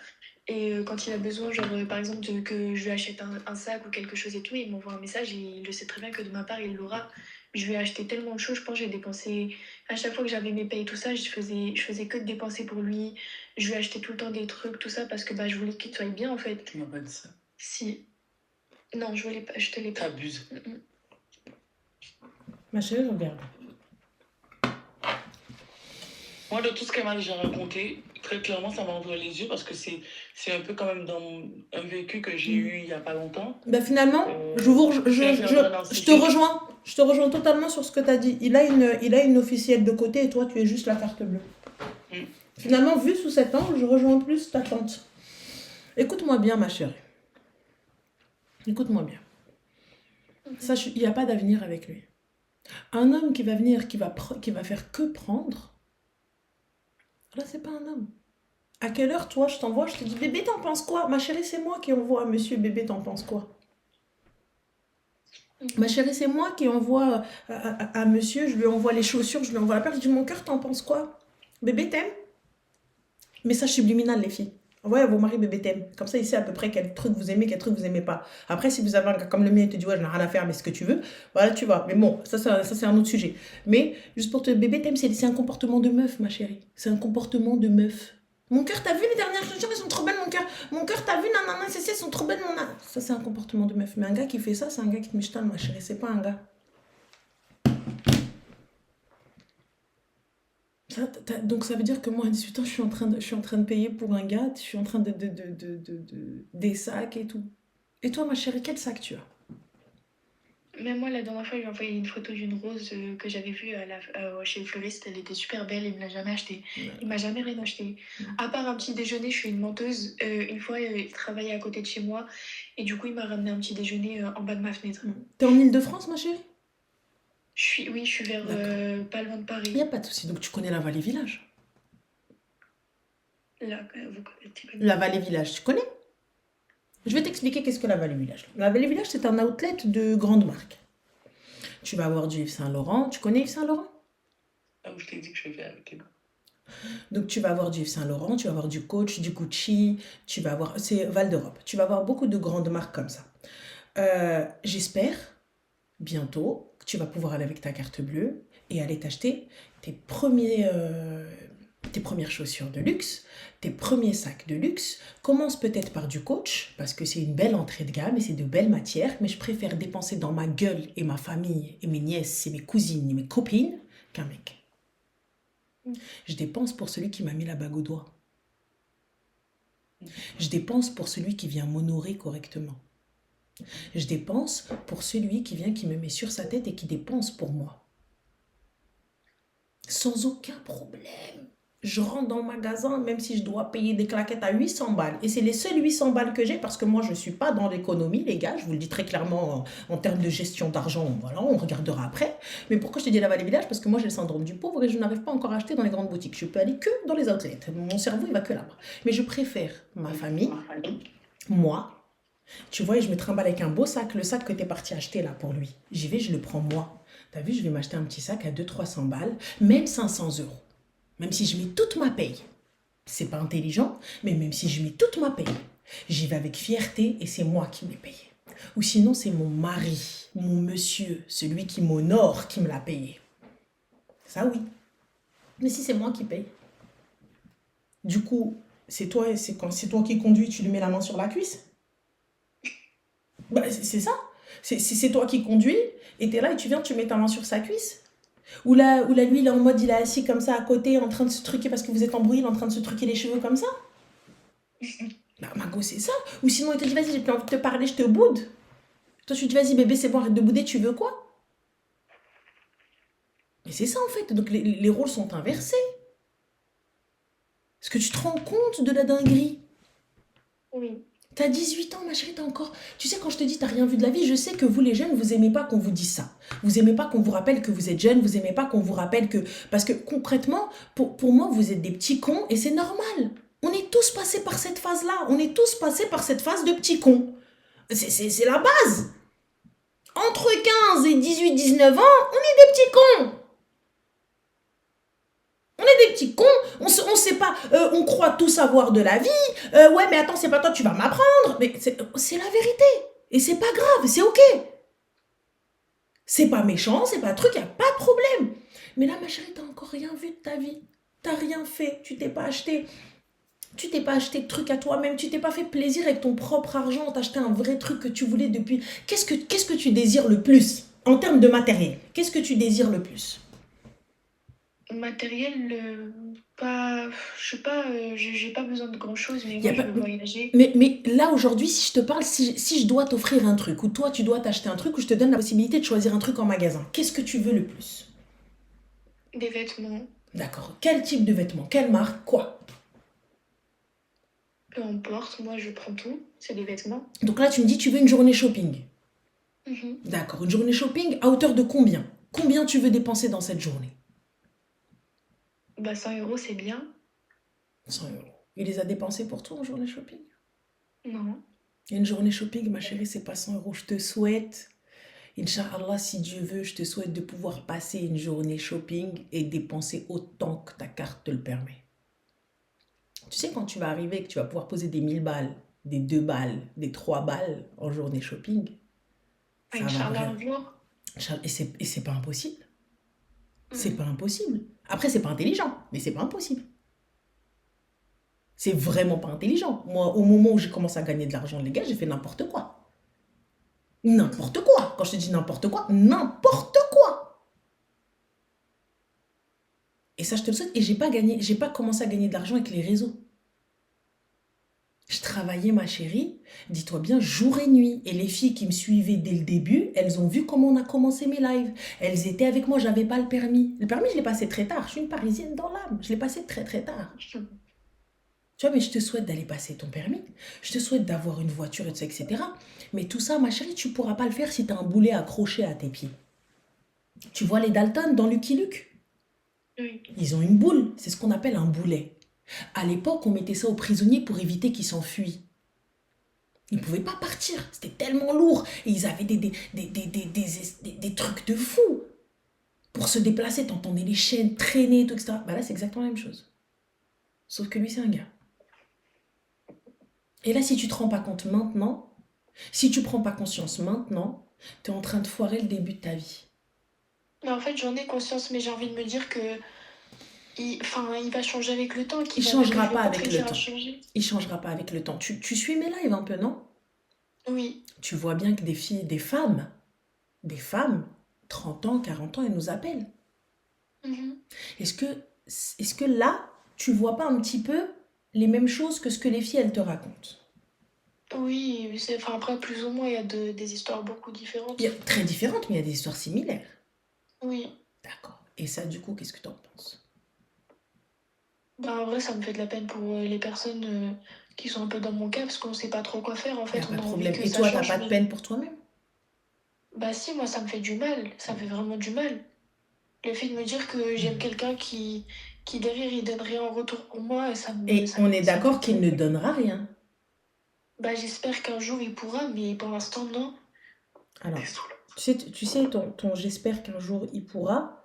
S2: Et quand il a besoin, genre, par exemple, que je lui achète un sac ou quelque chose et tout, il m'envoie un message et il le sait très bien que de ma part, il l'aura. Je lui ai acheté tellement de choses, je pense que j'ai dépensé... À chaque fois que j'avais mes payes, tout ça, je faisais que de dépenser pour lui. Je lui ai acheté tout le temps des trucs, tout ça, parce que je voulais qu'il soit bien, en fait.
S3: Tu m'as pas dit ça.
S2: Si. Non, je te l'ai pas.
S3: T'abuses.
S1: Ma chérie, regarde.
S3: Moi, de tout ce qu'elle m'a déjà raconté, très clairement, ça m'a ouvert les yeux parce que c'est un peu quand même dans un vécu que j'ai eu il n'y a pas longtemps.
S1: Finalement, je te rejoins. Je te rejoins totalement sur ce que tu as dit. Il a une officielle de côté et toi, tu es juste la carte bleue. Finalement, vu sous cet angle, je rejoins plus ta tante. Écoute-moi bien, ma chérie. Écoute-moi bien. Sache, il n'y a pas d'avenir avec lui. Un homme qui va venir, qui va faire que prendre, là, c'est pas un homme. À quelle heure, toi, je t'envoie, je te dis, bébé, t'en penses quoi? Ma chérie, c'est moi qui envoie à monsieur, bébé, t'en penses quoi? Ma chérie, c'est moi qui envoie à monsieur, je lui envoie les chaussures, je lui envoie la paire, je dis, mon cœur, t'en penses quoi? Bébé, t'aimes? Message subliminal, les filles. Ouais, vos maris bébé t'aiment. Comme ça, il sait à peu près quel truc vous aimez, quel truc vous aimez pas. Après, si vous avez un gars comme le mien, il te dit, ouais, je n'ai rien à faire, mais ce que tu veux, voilà, tu vois. Mais bon, ça c'est un autre sujet. Mais juste pour te bébé t'aime, c'est un comportement de meuf, ma chérie. C'est un comportement de meuf. Mon cœur, t'as vu les dernières chansons, elles sont trop belles, mon cœur. Mon cœur, t'as vu, nanana, elles sont trop belles, mon âme. Ça, c'est un comportement de meuf. Mais un gars qui fait ça, c'est un gars qui te michtonne, ma chérie. C'est pas un gars. Donc ça veut dire que moi à 18 ans je suis en train de payer pour un gars, je suis en train des sacs et tout. Et toi ma chérie, quel sac tu as?
S2: Même moi, la dernière fois, j'ai envoyé une photo d'une rose que j'avais vue chez le fleuriste. Elle était super belle, il me l'a jamais achetée. Il m'a jamais rien acheté. À part un petit déjeuner, je suis une menteuse. Une fois, il travaillait à côté de chez moi. Et du coup, il m'a ramené un petit déjeuner en bas de ma fenêtre.
S1: T'es en Île-de-France ma chérie?
S2: Oui, je suis vers pas loin de
S1: Il
S2: Paris.
S1: n'y a pas de souci, donc tu connais la Vallée Village?
S2: Là, tu connais.
S1: La Vallée Village, tu connais? Je vais t'expliquer qu'est-ce que la Vallée Village. La Vallée Village, c'est un outlet de grande marque. Tu vas avoir du Yves Saint Laurent. Tu connais Yves Saint Laurent?
S3: Ah, je t'ai dit que je vais avec elle.
S1: Donc tu vas avoir du Yves Saint Laurent, tu vas avoir du Coach, du Gucci, tu vas avoir... C'est Val d'Europe. Tu vas avoir beaucoup de grandes marques comme ça. J'espère bientôt que tu vas pouvoir aller avec ta carte bleue et aller t'acheter tes premières chaussures de luxe, tes premiers sacs de luxe. Commence peut-être par du Coach, parce que c'est une belle entrée de gamme et c'est de belles matières, mais je préfère dépenser dans ma gueule et ma famille et mes nièces et mes cousines et mes copines qu'un mec. Je dépense pour celui qui m'a mis la bague au doigt. Je dépense pour celui qui vient m'honorer correctement. Je dépense pour celui qui vient, qui me met sur sa tête et qui dépense pour moi. Sans aucun problème. Je rentre dans le magasin, même si je dois payer des claquettes à 800 balles. Et c'est les seuls 800 balles que j'ai parce que moi, je ne suis pas dans l'économie, les gars. Je vous le dis très clairement en termes de gestion d'argent. Voilà, on regardera après. Mais pourquoi je te dis la Vallée Village? Parce que moi, j'ai le syndrome du pauvre et je n'arrive pas encore à acheter dans les grandes boutiques. Je peux aller que dans les outlets. Mon cerveau, il va que là-bas. Mais je préfère ma famille, moi. Tu vois, et je me trimballe avec un beau sac, le sac que tu es parti acheter là pour lui. J'y vais, je le prends moi. T'as vu, je vais m'acheter un petit sac à 200-300 balles, même 500 €. Même si je mets toute ma paye. C'est pas intelligent, mais même si je mets toute ma paye, j'y vais avec fierté et c'est moi qui m'ai payé. Ou sinon, c'est mon mari, mon monsieur, celui qui m'honore, qui me l'a payé. Ça, oui. Mais si c'est moi qui paye. Du coup, quand c'est toi qui conduis, tu lui mets la main sur la cuisse. Bah, c'est ça. C'est toi qui conduis et t'es là et tu viens, tu mets ta main sur sa cuisse. Ou là, lui, il est en mode, il est assis comme ça à côté, en train de se truquer parce que vous êtes embrouillés, il est en train de se truquer les cheveux comme ça. Bah, Margot, c'est ça. Ou sinon, il te dit, vas-y, j'ai plus envie de te parler, je te boude. Toi, tu te dis, vas-y, bébé, c'est bon, arrête de bouder, tu veux quoi? Mais c'est ça, en fait. Donc, les rôles sont inversés. Est-ce que tu te rends compte de la dinguerie?
S2: Oui.
S1: T'as 18 ans, ma chérie, t'as encore... Tu sais, quand je te dis t'as rien vu de la vie, je sais que vous, les jeunes, vous aimez pas qu'on vous dise ça. Vous aimez pas qu'on vous rappelle que vous êtes jeune, vous aimez pas qu'on vous rappelle que... Parce que concrètement, pour moi, vous êtes des petits cons et c'est normal. On est tous passés par cette phase-là. On est tous passés par cette phase de petits cons. C'est la base. Entre 15 et 18-19 ans, on est des petits cons. On est des petits cons, on sait pas, on croit tout savoir de la vie, ouais mais attends c'est pas toi tu vas m'apprendre, mais c'est la vérité, et c'est pas grave, c'est ok. C'est pas méchant, c'est pas un truc, y a pas de problème. Mais là ma chérie, t'as encore rien vu de ta vie, t'as rien fait, tu t'es pas acheté de trucs à toi-même, tu t'es pas fait plaisir avec ton propre argent, t'as acheté un vrai truc que tu voulais depuis. Qu'est-ce que tu désires le plus en termes de matériel? Qu'est-ce que tu désires le plus?
S2: Matériel, pas. Je sais pas, j'ai pas besoin de grand-chose, mais moi, je veux voyager.
S1: Mais là, aujourd'hui, si je te parle, si je dois t'offrir un truc, ou toi, tu dois t'acheter un truc, ou je te donne la possibilité de choisir un truc en magasin, qu'est-ce que tu veux le plus?
S2: Des vêtements.
S1: D'accord. Quel type de vêtements? Quelle marque? Quoi?
S2: Peu importe, moi, je prends tout. C'est des vêtements.
S1: Donc là, tu me dis, tu veux une journée shopping.
S2: Mhm.
S1: D'accord. Une journée shopping à hauteur de combien? Combien tu veux dépenser dans cette journée?
S2: Bah, 100 € c'est bien.
S1: 100 €. Il les a dépensés pour toi en journée shopping?
S2: Non.
S1: Une journée shopping, ma chérie, c'est pas 100 €. Je te souhaite, Inch'Allah, si Dieu veut, je te souhaite de pouvoir passer une journée shopping et dépenser autant que ta carte te le permet. Tu sais, quand tu vas arriver, que tu vas pouvoir poser des 1000 balles, des 2 balles, des 3 balles en journée shopping, ça va
S2: Inch'Allah,
S1: vraiment.
S2: un jour.
S1: Et c'est pas impossible. C'est
S2: Mhm.
S1: pas impossible. Après, c'est pas intelligent, mais c'est pas impossible. C'est vraiment pas intelligent. Moi, au moment où j'ai commencé à gagner de l'argent, les gars, j'ai fait n'importe quoi. N'importe quoi. Quand je te dis n'importe quoi, n'importe quoi. Et ça, je te le souhaite. Et j'ai pas commencé à gagner de l'argent avec les réseaux. Je travaillais, ma chérie, dis-toi bien, jour et nuit. Et les filles qui me suivaient dès le début, elles ont vu comment on a commencé mes lives. Elles étaient avec moi, j'avais pas le permis. Le permis, je l'ai passé très tard. Je suis une Parisienne dans l'âme. Je l'ai passé très très tard. Tu vois, mais je te souhaite d'aller passer ton permis. Je te souhaite d'avoir une voiture, et tout ça, etc. Mais tout ça, ma chérie, tu pourras pas le faire si tu as un boulet accroché à tes pieds. Tu vois les Dalton dans Lucky Luke?
S2: Oui.
S1: Ils ont une boule. C'est ce qu'on appelle un boulet. À l'époque, on mettait ça aux prisonniers pour éviter qu'ils s'enfuient. Ils ne pouvaient pas partir. C'était tellement lourd. Et ils avaient des trucs de fou. Pour se déplacer, t'entendais les chaînes traîner, tout, etc. Bah là, c'est exactement la même chose. Sauf que lui, c'est un gars. Et là, si tu te rends pas compte maintenant, si tu prends pas conscience maintenant, tu es en train de foirer le début de ta vie.
S2: Mais en fait, j'en ai conscience, mais j'ai envie de me dire que il va changer avec le temps,
S1: Il
S2: que je
S1: changera
S2: vais
S1: pas
S2: pas
S1: avec le
S2: réussir à
S1: temps.
S2: changer.
S1: Il changera pas avec le temps. Tu suis mes lives un peu, non?
S2: Oui.
S1: Tu vois bien que des filles, des femmes, 30 ans, 40 ans, elles nous appellent.
S2: Mhm.
S1: Est-ce que là, tu vois pas un petit peu les mêmes choses que ce que les filles, elles te racontent?
S2: Oui, après, plus ou moins, il y a des histoires beaucoup
S1: Il y a
S2: différentes.
S1: très différentes, mais il y a des histoires similaires.
S2: Oui.
S1: D'accord. Et ça, du coup, qu'est-ce que tu en penses?
S2: En vrai, ça me fait de la peine pour les personnes qui sont un peu dans mon cas, parce qu'on sait pas trop quoi faire. En
S1: Il n'y a
S2: fait,
S1: pas
S2: on
S1: de
S2: a envie
S1: problème.
S2: que
S1: Et
S2: ça
S1: toi, t'as
S2: change,
S1: pas de
S2: mais
S1: peine pour toi-même?
S2: bah si, moi, ça me fait du mal. Ça me fait vraiment du mal. Le fait de me dire que j'aime quelqu'un qui derrière, il donne rien en retour pour moi,
S1: Et on est
S2: ça me fait
S1: d'accord qu'il
S2: trop
S1: ne
S2: mal.
S1: donnera rien.
S2: Bah, j'espère qu'un jour, il pourra, mais pour l'instant, non.
S1: Alors, tu sais ton j'espère qu'un jour il pourra.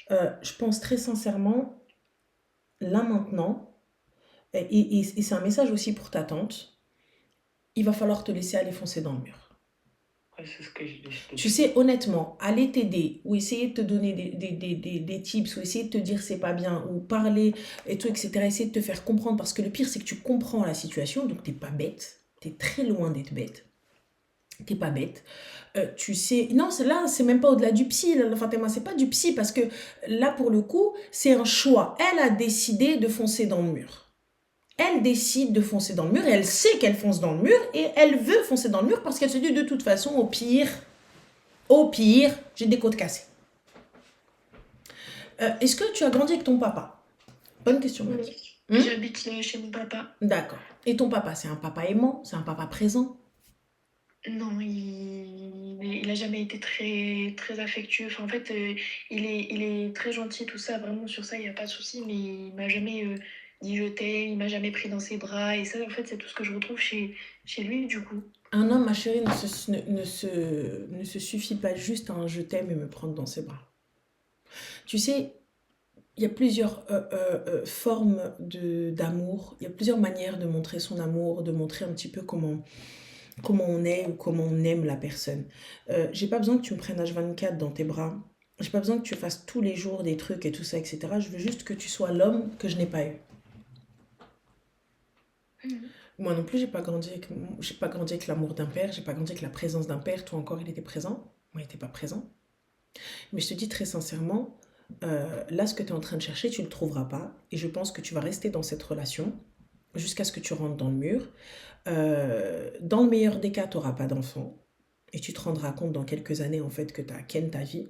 S1: Je pense très sincèrement, là maintenant, et c'est un message aussi pour ta tante, il va falloir te laisser aller foncer dans le mur.
S3: Ouais, c'est ce que je dis
S1: Tu
S3: depuis.
S1: sais, honnêtement, aller t'aider ou essayer de te donner des tips ou essayer de te dire c'est pas bien ou parler et tout, etc. Essayer de te faire comprendre parce que le pire, c'est que tu comprends la situation, donc t'es pas bête. T'es très loin d'être bête. T'es pas bête. Tu sais, non, là, c'est même pas au-delà du psy, là, Fatima, c'est pas du psy parce que là, pour le coup, c'est un choix. Elle a décidé de foncer dans le mur. Elle décide de foncer dans le mur et elle sait qu'elle fonce dans le mur et elle veut foncer dans le mur parce qu'elle se dit de toute façon, au pire, j'ai des côtes cassées. Est-ce que tu as grandi avec ton papa? Bonne question,
S2: Oui.
S1: Marie.
S2: J'habite chez mon papa.
S1: D'accord. Et ton papa, c'est un papa aimant? C'est un papa présent?
S2: Non, il a jamais été très, très affectueux. En fait, il est très gentil, tout ça. Vraiment, sur ça, il n'y a pas de souci. Mais il m'a jamais dit je t'aime, il m'a jamais pris dans ses bras. Et ça, en fait, c'est tout ce que je retrouve chez lui, du coup.
S1: Un homme, ma chérie, ne se suffit pas juste à un je t'aime et me prendre dans ses bras. Tu sais, il y a plusieurs formes d'amour, il y a plusieurs manières de montrer son amour, de montrer un petit peu comment on est ou comment on aime la personne. J'ai pas besoin que tu me prennes H24 dans tes bras. J'ai pas besoin que tu fasses tous les jours des trucs et tout ça, etc. Je veux juste que tu sois l'homme que je n'ai pas eu. Moi non plus, j'ai pas grandi avec l'amour d'un père, j'ai pas grandi avec la présence d'un père. Toi encore, il était présent. Moi, il n'était pas présent. Mais je te dis très sincèrement, là, ce que tu es en train de chercher, tu ne le trouveras pas. Et je pense que tu vas rester dans cette relation jusqu'à ce que tu rentres dans le mur. Dans le meilleur des cas, tu n'auras pas d'enfant. Et tu te rendras compte dans quelques années, en fait, que tu as ken ta vie.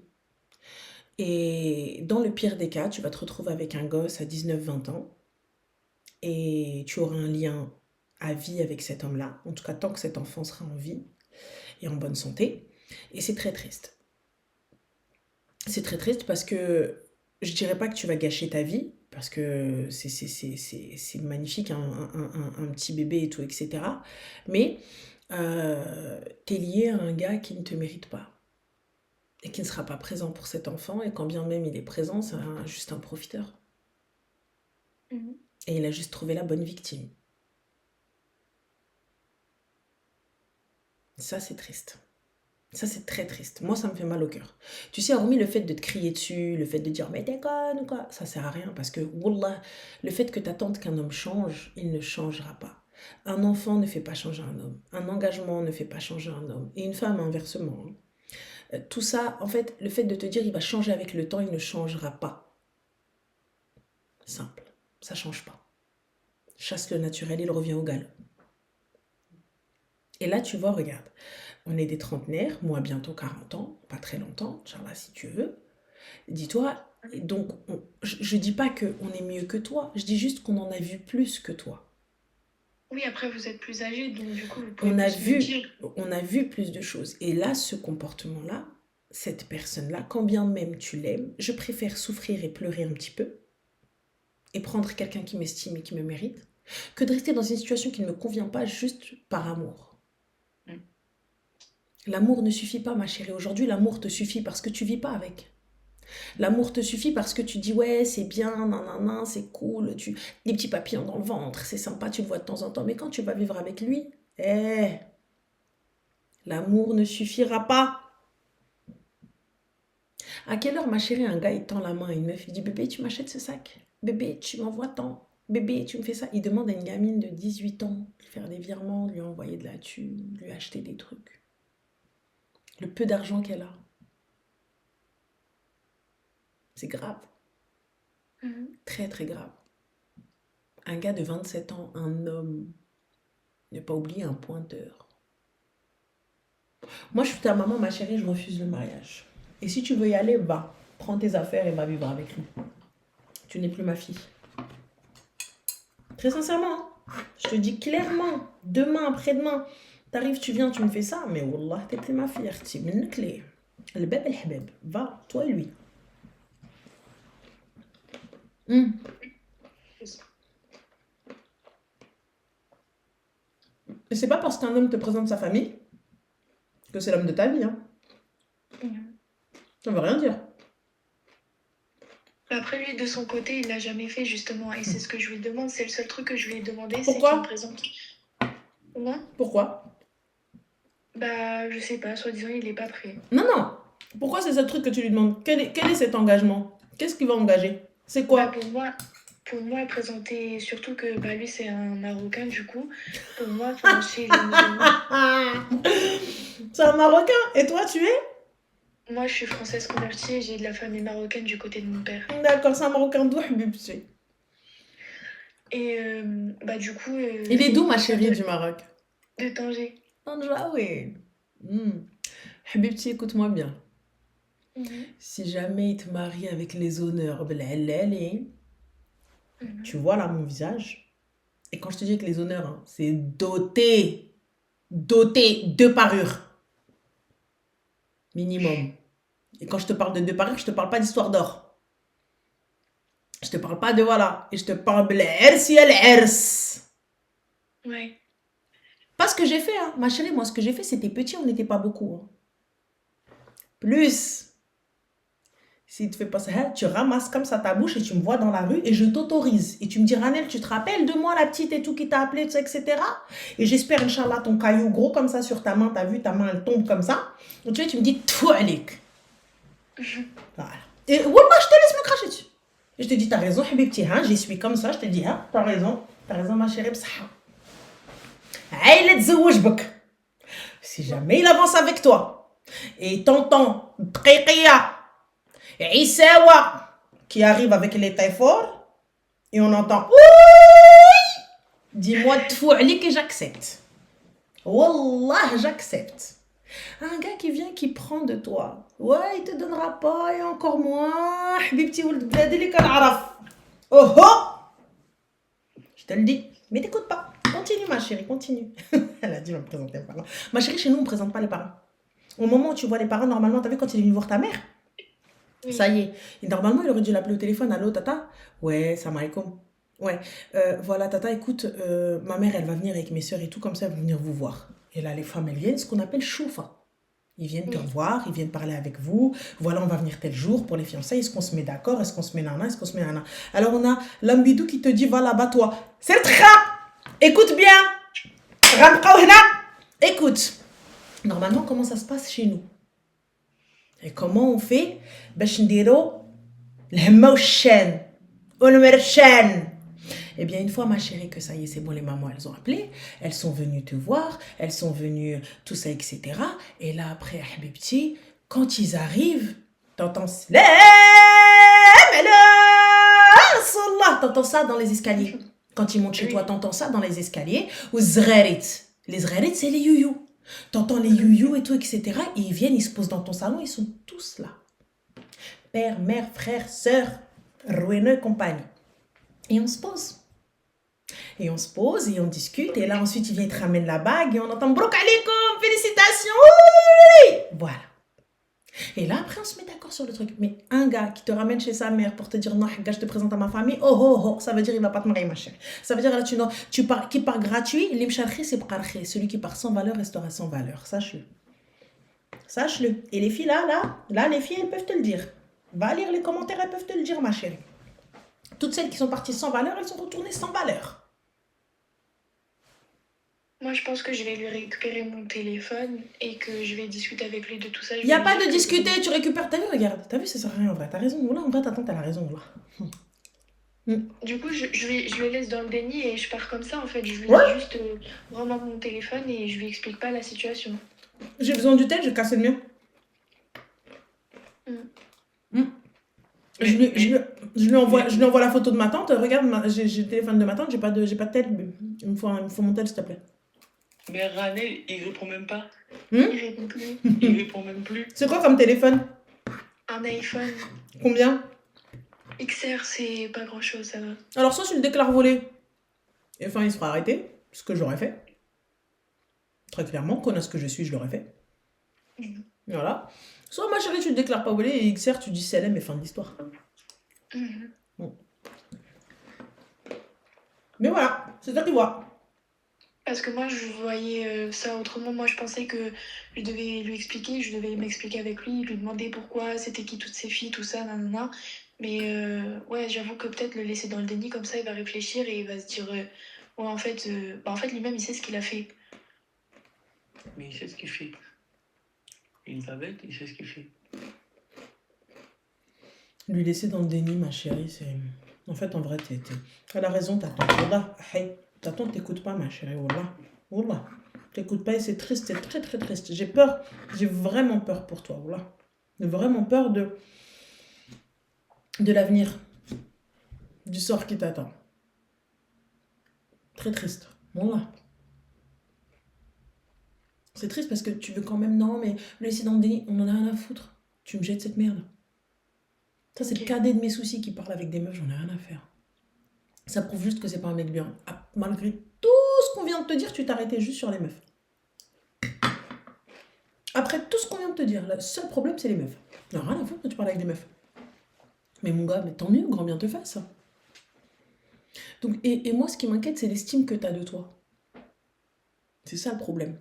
S1: Et dans le pire des cas, tu vas te retrouver avec un gosse à 19-20 ans. Et tu auras un lien à vie avec cet homme-là. En tout cas, tant que cet enfant sera en vie et en bonne santé. Et c'est très triste. C'est très triste parce que je dirais pas que tu vas gâcher ta vie, parce que c'est magnifique, un petit bébé et tout, etc. Mais t'es lié à un gars qui ne te mérite pas et qui ne sera pas présent pour cet enfant. Et quand bien même il est présent, c'est juste un profiteur.
S2: Mhm.
S1: Et il a juste trouvé la bonne victime. Ça, c'est triste. Ça, c'est très triste. Moi, ça me fait mal au cœur. Tu sais, hormis le fait de te crier dessus, le fait de dire mais t'es conne ou quoi, ça sert à rien parce que, wallah, le fait que tu attendes qu'un homme change, il ne changera pas. Un enfant ne fait pas changer un homme. Un engagement ne fait pas changer un homme. Et une femme, inversement. Tout ça, en fait, le fait de te dire il va changer avec le temps, il ne changera pas. Simple. Ça change pas. Chasse le naturel, il revient au galop. Et là, tu vois, regarde, on est des trentenaires, moi bientôt 40 ans, pas très longtemps, Inch'Allah, si tu veux. Dis-toi, donc, je dis pas qu'on est mieux que toi, je dis juste qu'on en a vu plus que toi.
S2: Oui, après, vous êtes plus âgé, donc du coup, vous pouvez
S1: On a
S2: plus me dire.
S1: on a vu plus de choses. Et là, ce comportement-là, cette personne-là, quand bien même tu l'aimes, je préfère souffrir et pleurer un petit peu et prendre quelqu'un qui m'estime et qui me mérite que de rester dans une situation qui ne me convient pas juste par amour. L'amour ne suffit pas, ma chérie. Aujourd'hui, l'amour te suffit parce que tu vis pas avec. L'amour te suffit parce que tu dis ouais, c'est bien, nanana, c'est cool, les petits papillons dans le ventre, c'est sympa, tu le vois de temps en temps. Mais quand tu vas vivre avec lui, l'amour ne suffira pas. À quelle heure, ma chérie, un gars il tend la main à une meuf, il dit bébé, tu m'achètes ce sac? Bébé, tu m'envoies tant? Bébé, tu me fais ça? Il demande à une gamine de 18 ans de faire des virements, de lui envoyer de la thune, de lui acheter des trucs. Le peu d'argent qu'elle a. C'est grave. Très, très grave. Un gars de 27 ans, un homme, ne pas oublier un pointeur. Moi, je suis ta maman, ma chérie, je refuse le mariage. Et si tu veux y aller, va. Prends tes affaires et va vivre avec lui. Tu n'es plus ma fille. Très sincèrement, je te dis clairement, demain, après-demain, t'arrives, tu viens, tu me fais ça, mais wallah, t'es plus ma fille. Le bébé, le habib. Va, toi et lui. Et c'est pas parce qu'un homme te présente sa famille que c'est l'homme de ta vie. Hein. Ça veut rien dire.
S2: Après, lui, de son côté, il l'a jamais fait, justement. Et c'est ce que je lui demande. C'est le seul truc que je lui ai demandé, c'est
S1: Pourquoi
S2: qu'il me présente. Comment?
S1: Pourquoi?
S2: Bah, je sais pas. Soi-disant, il est pas prêt.
S1: Non, non. Pourquoi c'est ce truc que tu lui demandes? Quel est cet engagement? Qu'est-ce qu'il va engager? C'est quoi?
S2: Bah, pour moi, présenter, surtout que bah, lui, c'est un Marocain, du coup. Pour moi, chez les musulmans.
S1: C'est un Marocain. Et toi, tu es?
S2: Moi, je suis française convertie et j'ai de la famille marocaine du côté de mon père.
S1: D'accord, c'est un Marocain d'où, Habib, tu sais.
S2: Et bah, du coup.
S1: Il est d'où, ma chérie, du Maroc?
S2: De Tanger.
S1: Tanger, oui. Habibti, écoute-moi bien. Si jamais il te marie avec les honneurs, tu vois là mon visage. Et quand je te dis que les honneurs, hein, c'est doté. Doté 2 parures. Minimum. Et quand je te parle de 2 parures, je te parle pas d'histoire d'or. Je te parle pas de voilà. Et je te parle de l'ers.
S2: Ouais.
S1: Pas ce que j'ai fait, hein. Ma chérie, moi, ce que j'ai fait, c'était petit, on n'était pas beaucoup. Hein. Plus. Si tu fais pas ça, tu ramasses comme ça ta bouche et tu me vois dans la rue et je t'autorise. Et tu me dis, Ranel, tu te rappelles de moi, la petite et tout qui t'a appelé, etc. Et j'espère, Inch'Allah, ton caillou gros comme ça sur ta main, t'as vu, ta main, elle tombe comme ça. Et tu vois, tu me dis, toi, Alik. Voilà. Et wallah, je te laisse me cracher dessus. Et je te dis, t'as raison, Habibti, hein, j'y suis comme ça, je te dis, hein, t'as raison, ma chérie, bsaha. Aïe, let's go, si jamais il avance avec toi et t'entends, Triqia, Issawa qui arrive avec les tailles forts et on entend oui, dis-moi tfou'alik et j'accepte. Wallah, j'accepte. Un gars qui vient, qui prend de toi. Ouais, il te donnera pas et encore moins. Habibti ould bladi li kan araf. Oh oh. Je te le dis, mais t'écoutes pas. Continue ma chérie, continue. Elle a dit, on me présenter les parents. Ma chérie, chez nous, on ne présente pas les parents. Au moment où tu vois les parents, normalement, t'as vu quand il est venu voir ta mère? Oui. Ça y est. Et normalement, il aurait dû l'appeler au téléphone. Allô, tata? Ouais, salam alaikum. Ouais, voilà, tata, écoute, ma mère, elle va venir avec mes soeurs et tout, comme ça, elle va venir vous voir. Et là, les femmes, elles viennent, ce qu'on appelle choufa. Ils viennent te
S2: Oui.
S1: revoir, ils viennent parler avec vous. Voilà, on va venir tel jour pour les fiançailles. Est-ce qu'on se met d'accord? Est-ce qu'on se met nana? Est-ce qu'on se met nana? Alors, on a l'ambidou qui te dit, va là-bas, toi. C'est le tra. Écoute bien. Ramqa ou hna. Écoute. Normalement, comment ça se passe chez nous? Et comment on fait? باش نديرو الهمة والشان والمرشان. Eh bien, une fois, ma chérie, que ça y est, c'est bon, les mamans, elles ont appelé, elles sont venues te voir, elles sont venues, tout ça, etc. Et là, après, Habibti, quand ils arrivent, t'entends Salam alaikum, t'entends ça dans les escaliers. Quand ils montent chez toi, t'entends ça dans les escaliers. Ou zgharit. Les zgharit, c'est les youyou. T'entends les youyou et tout, etc. Et ils viennent, ils se posent dans ton salon, ils sont tous là. Père, mère, frère, sœur, Roueneux et compagnie. Et on se pose. Et on se pose et on discute. Et là, ensuite, il vient, il te ramène la bague et on entend Brok alaikum, félicitations. Oui. Voilà. Et là, après, on se met d'accord sur le truc. Mais un gars qui te ramène chez sa mère pour te dire non, gars, je te présente à ma famille, oh, oh, oh, ça veut dire il va pas te marier, ma chérie. Ça veut dire là, qui part gratuit, l'imcharchi, c'est parché. Celui qui part sans valeur restera sans valeur. Sache-le. Sache-le. Et les filles, là, les filles, elles peuvent te le dire. Va lire les commentaires, elles peuvent te le dire, ma chérie. Toutes celles qui sont parties sans valeur, elles sont retournées sans valeur.
S2: Moi, je pense que je vais lui récupérer mon téléphone et que je vais discuter avec lui de tout ça.
S1: Il n'y a pas de discuter, tu récupères. T'as vu, regarde. T'as vu, ça sert à rien en vrai. T'as raison. Là, en vrai, ta tante, elle a raison. Là.
S2: Du coup, je le laisse dans le déni et je pars comme ça en fait. Je lui
S1: Ouais.
S2: dis juste vraiment mon téléphone et je lui explique pas la situation.
S1: J'ai besoin du tel, je casse le mien. Je lui envoie la photo de ma tante. Regarde, j'ai le téléphone de ma tante, j'ai pas de tel. Il me faut mon tel, s'il te plaît.
S3: Mais Ranel, il répond même pas.
S2: Il répond plus.
S3: Il répond même plus.
S1: C'est quoi comme téléphone?
S2: Un iPhone
S1: Combien?
S2: XR, c'est pas grand chose, ça va.
S1: Alors, soit tu le déclares volé, et enfin, il sera arrêté, ce que j'aurais fait. Très clairement, connasse que je suis, je l'aurais fait. Voilà. Soit, ma chérie, tu le déclares pas volé, et XR, tu dis CLM, et fin de l'histoire. Mais voilà, c'est toi qui vois.
S2: Parce que moi, je voyais ça autrement. Moi, je pensais que je devais lui expliquer, je devais m'expliquer avec lui, lui demander pourquoi, c'était qui toutes ces filles, tout ça, nanana. Mais ouais, j'avoue que peut-être le laisser dans le déni, comme ça, il va réfléchir et il va se dire ouais, en fait, lui-même, il sait ce qu'il a fait.
S3: Mais il sait ce qu'il fait. Il est pas bête, il sait ce qu'il fait.
S1: Lui laisser dans le déni, ma chérie, c'est... En fait, en vrai, elle a raison, ta tante. Wallah, hey, ta tante t'écoute pas, ma chérie, wallah. Wallah. T'écoutes pas et c'est triste, c'est très très triste. J'ai peur, j'ai vraiment peur pour toi, wallah. J'ai vraiment peur de l'avenir, du sort qui t'attend. Très triste, wallah. C'est triste parce que tu veux quand même, non, mais le laisser dans le déni, on en a rien à foutre. Tu me jettes cette merde. Ça, c'est le cadet de mes soucis qui parle avec des meufs, j'en ai rien à faire. Ça prouve juste que c'est pas un mec bien. Ah, malgré tout ce qu'on vient de te dire, tu t'arrêtais juste sur les meufs. Après tout ce qu'on vient de te dire, le seul problème, c'est les meufs. Non, rien à foutre que tu parles avec des meufs. Mais mon gars, mais tant mieux, grand bien te fasse. Donc, et moi, ce qui m'inquiète, c'est l'estime que tu as de toi. C'est ça le problème.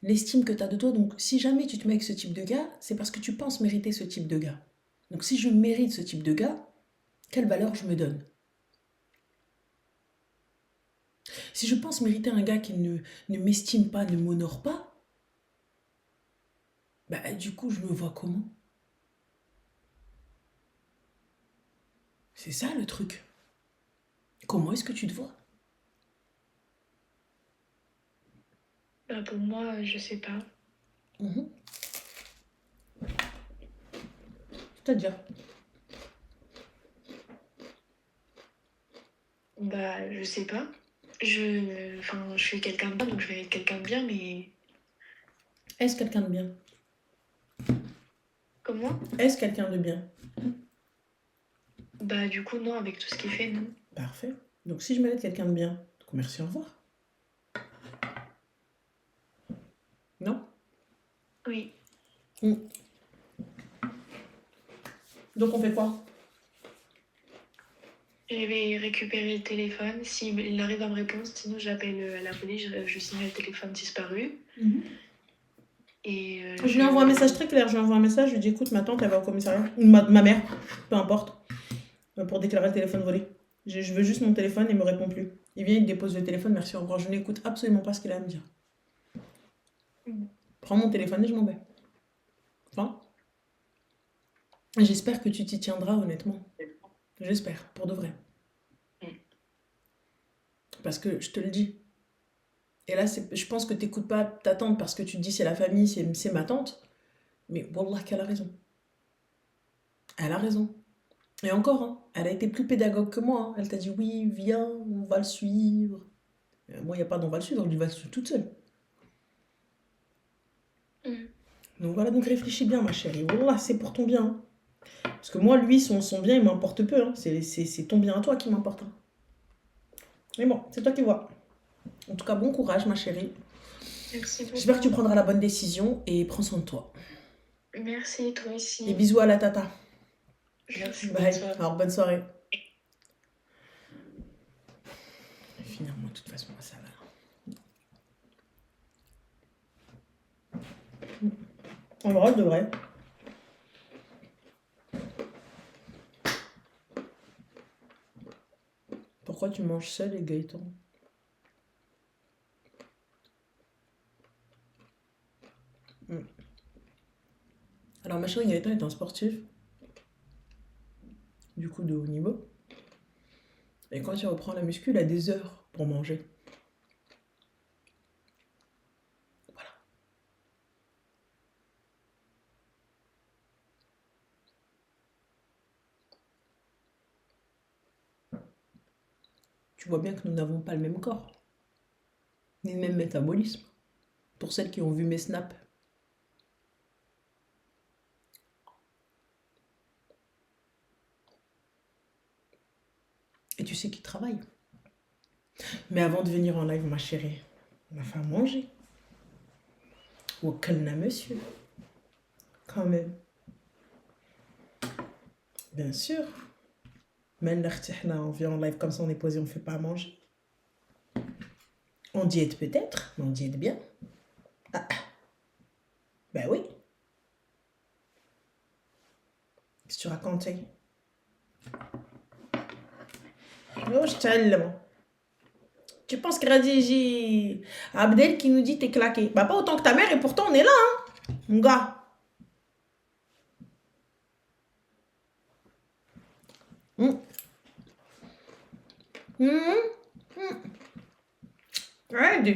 S1: L'estime que tu as de toi. Donc, si jamais tu te mets avec ce type de gars, c'est parce que tu penses mériter ce type de gars. Donc, si je mérite ce type de gars, quelle valeur je me donne? Si je pense mériter un gars qui ne m'estime pas, ne m'honore pas, bah, du coup, je me vois comment? C'est ça le truc. Comment est-ce que tu te vois?
S2: Bah, pour moi, je sais pas.
S1: C'est-à-dire?
S2: Bah, je sais pas. Je suis quelqu'un de bien, donc je vais être quelqu'un de bien, mais...
S1: Est-ce quelqu'un de bien?
S2: Comment?
S1: Est-ce quelqu'un de bien?
S2: Bah, du coup, non, avec tout ce qu'il fait, non.
S1: Parfait. Donc, si je mérite quelqu'un de bien, merci, au revoir. Non?
S2: Oui.
S1: Donc, on fait quoi?
S2: Je vais récupérer le téléphone. S'il arrive à me répondre, sinon j'appelle la police, je signale le téléphone disparu. Et
S1: Je lui envoie un message très clair. Je lui envoie un message, je lui dis écoute, ma tante, elle va au commissariat. Ou ma mère, peu importe, pour déclarer le téléphone volé. Je veux juste mon téléphone et il me répond plus. Il vient, il dépose le téléphone, merci, au revoir. Je n'écoute absolument pas ce qu'il a à me dire. Prends mon téléphone et je m'en vais. Enfin, j'espère que tu t'y tiendras, honnêtement. J'espère, pour de vrai. Parce que je te le dis. Et là, je pense que t'écoutes pas ta tante parce que tu te dis c'est la famille, c'est ma tante. Mais wallah qu'elle a raison. Elle a raison. Et encore, hein, elle a été plus pédagogue que moi. Hein. Elle t'a dit oui, viens, on va le suivre. Moi, il n'y a pas d'on va le suivre, elle va le suivre toute seule. Donc voilà, donc réfléchis bien, ma chérie. Wallah, c'est pour ton bien. Hein. Parce que moi, lui, son bien, il m'importe peu. Hein. C'est ton bien à toi qui m'importe. Hein. Mais bon, c'est toi qui vois. En tout cas, bon courage, ma chérie.
S2: Merci beaucoup.
S1: J'espère que tu prendras la bonne décision et prends soin de toi.
S2: Merci, toi aussi.
S1: Et bisous à la tata.
S3: Merci.
S1: Bye. Alors, bonne soirée. Finalement, de toute façon, ça va. En vrai, de vrai. Pourquoi tu manges seul et Gaëtan? Alors, ma chérie, Gaëtan est un sportif. Du coup, de haut niveau. Et quand il reprend la muscu, il a des heures pour manger. Voilà. Tu vois bien que nous n'avons pas le même corps. Ni le même métabolisme. Pour celles qui ont vu mes snaps. Et tu sais qu'il travaille. Mais avant de venir en live, ma chérie, on a fait à manger. Ou calna monsieur. Quand même. Bien sûr. Maintenant, on vient en live comme ça, on est posé, on ne fait pas à manger. On diète peut-être, mais on diète bien. Ah. Ben oui. Qu'est-ce que tu racontes? Oh, je t'aime. Tu penses que j'ai Abdel qui nous dit t'es claqué. Bah pas autant que ta mère et pourtant on est là, hein, mon gars. Regarde.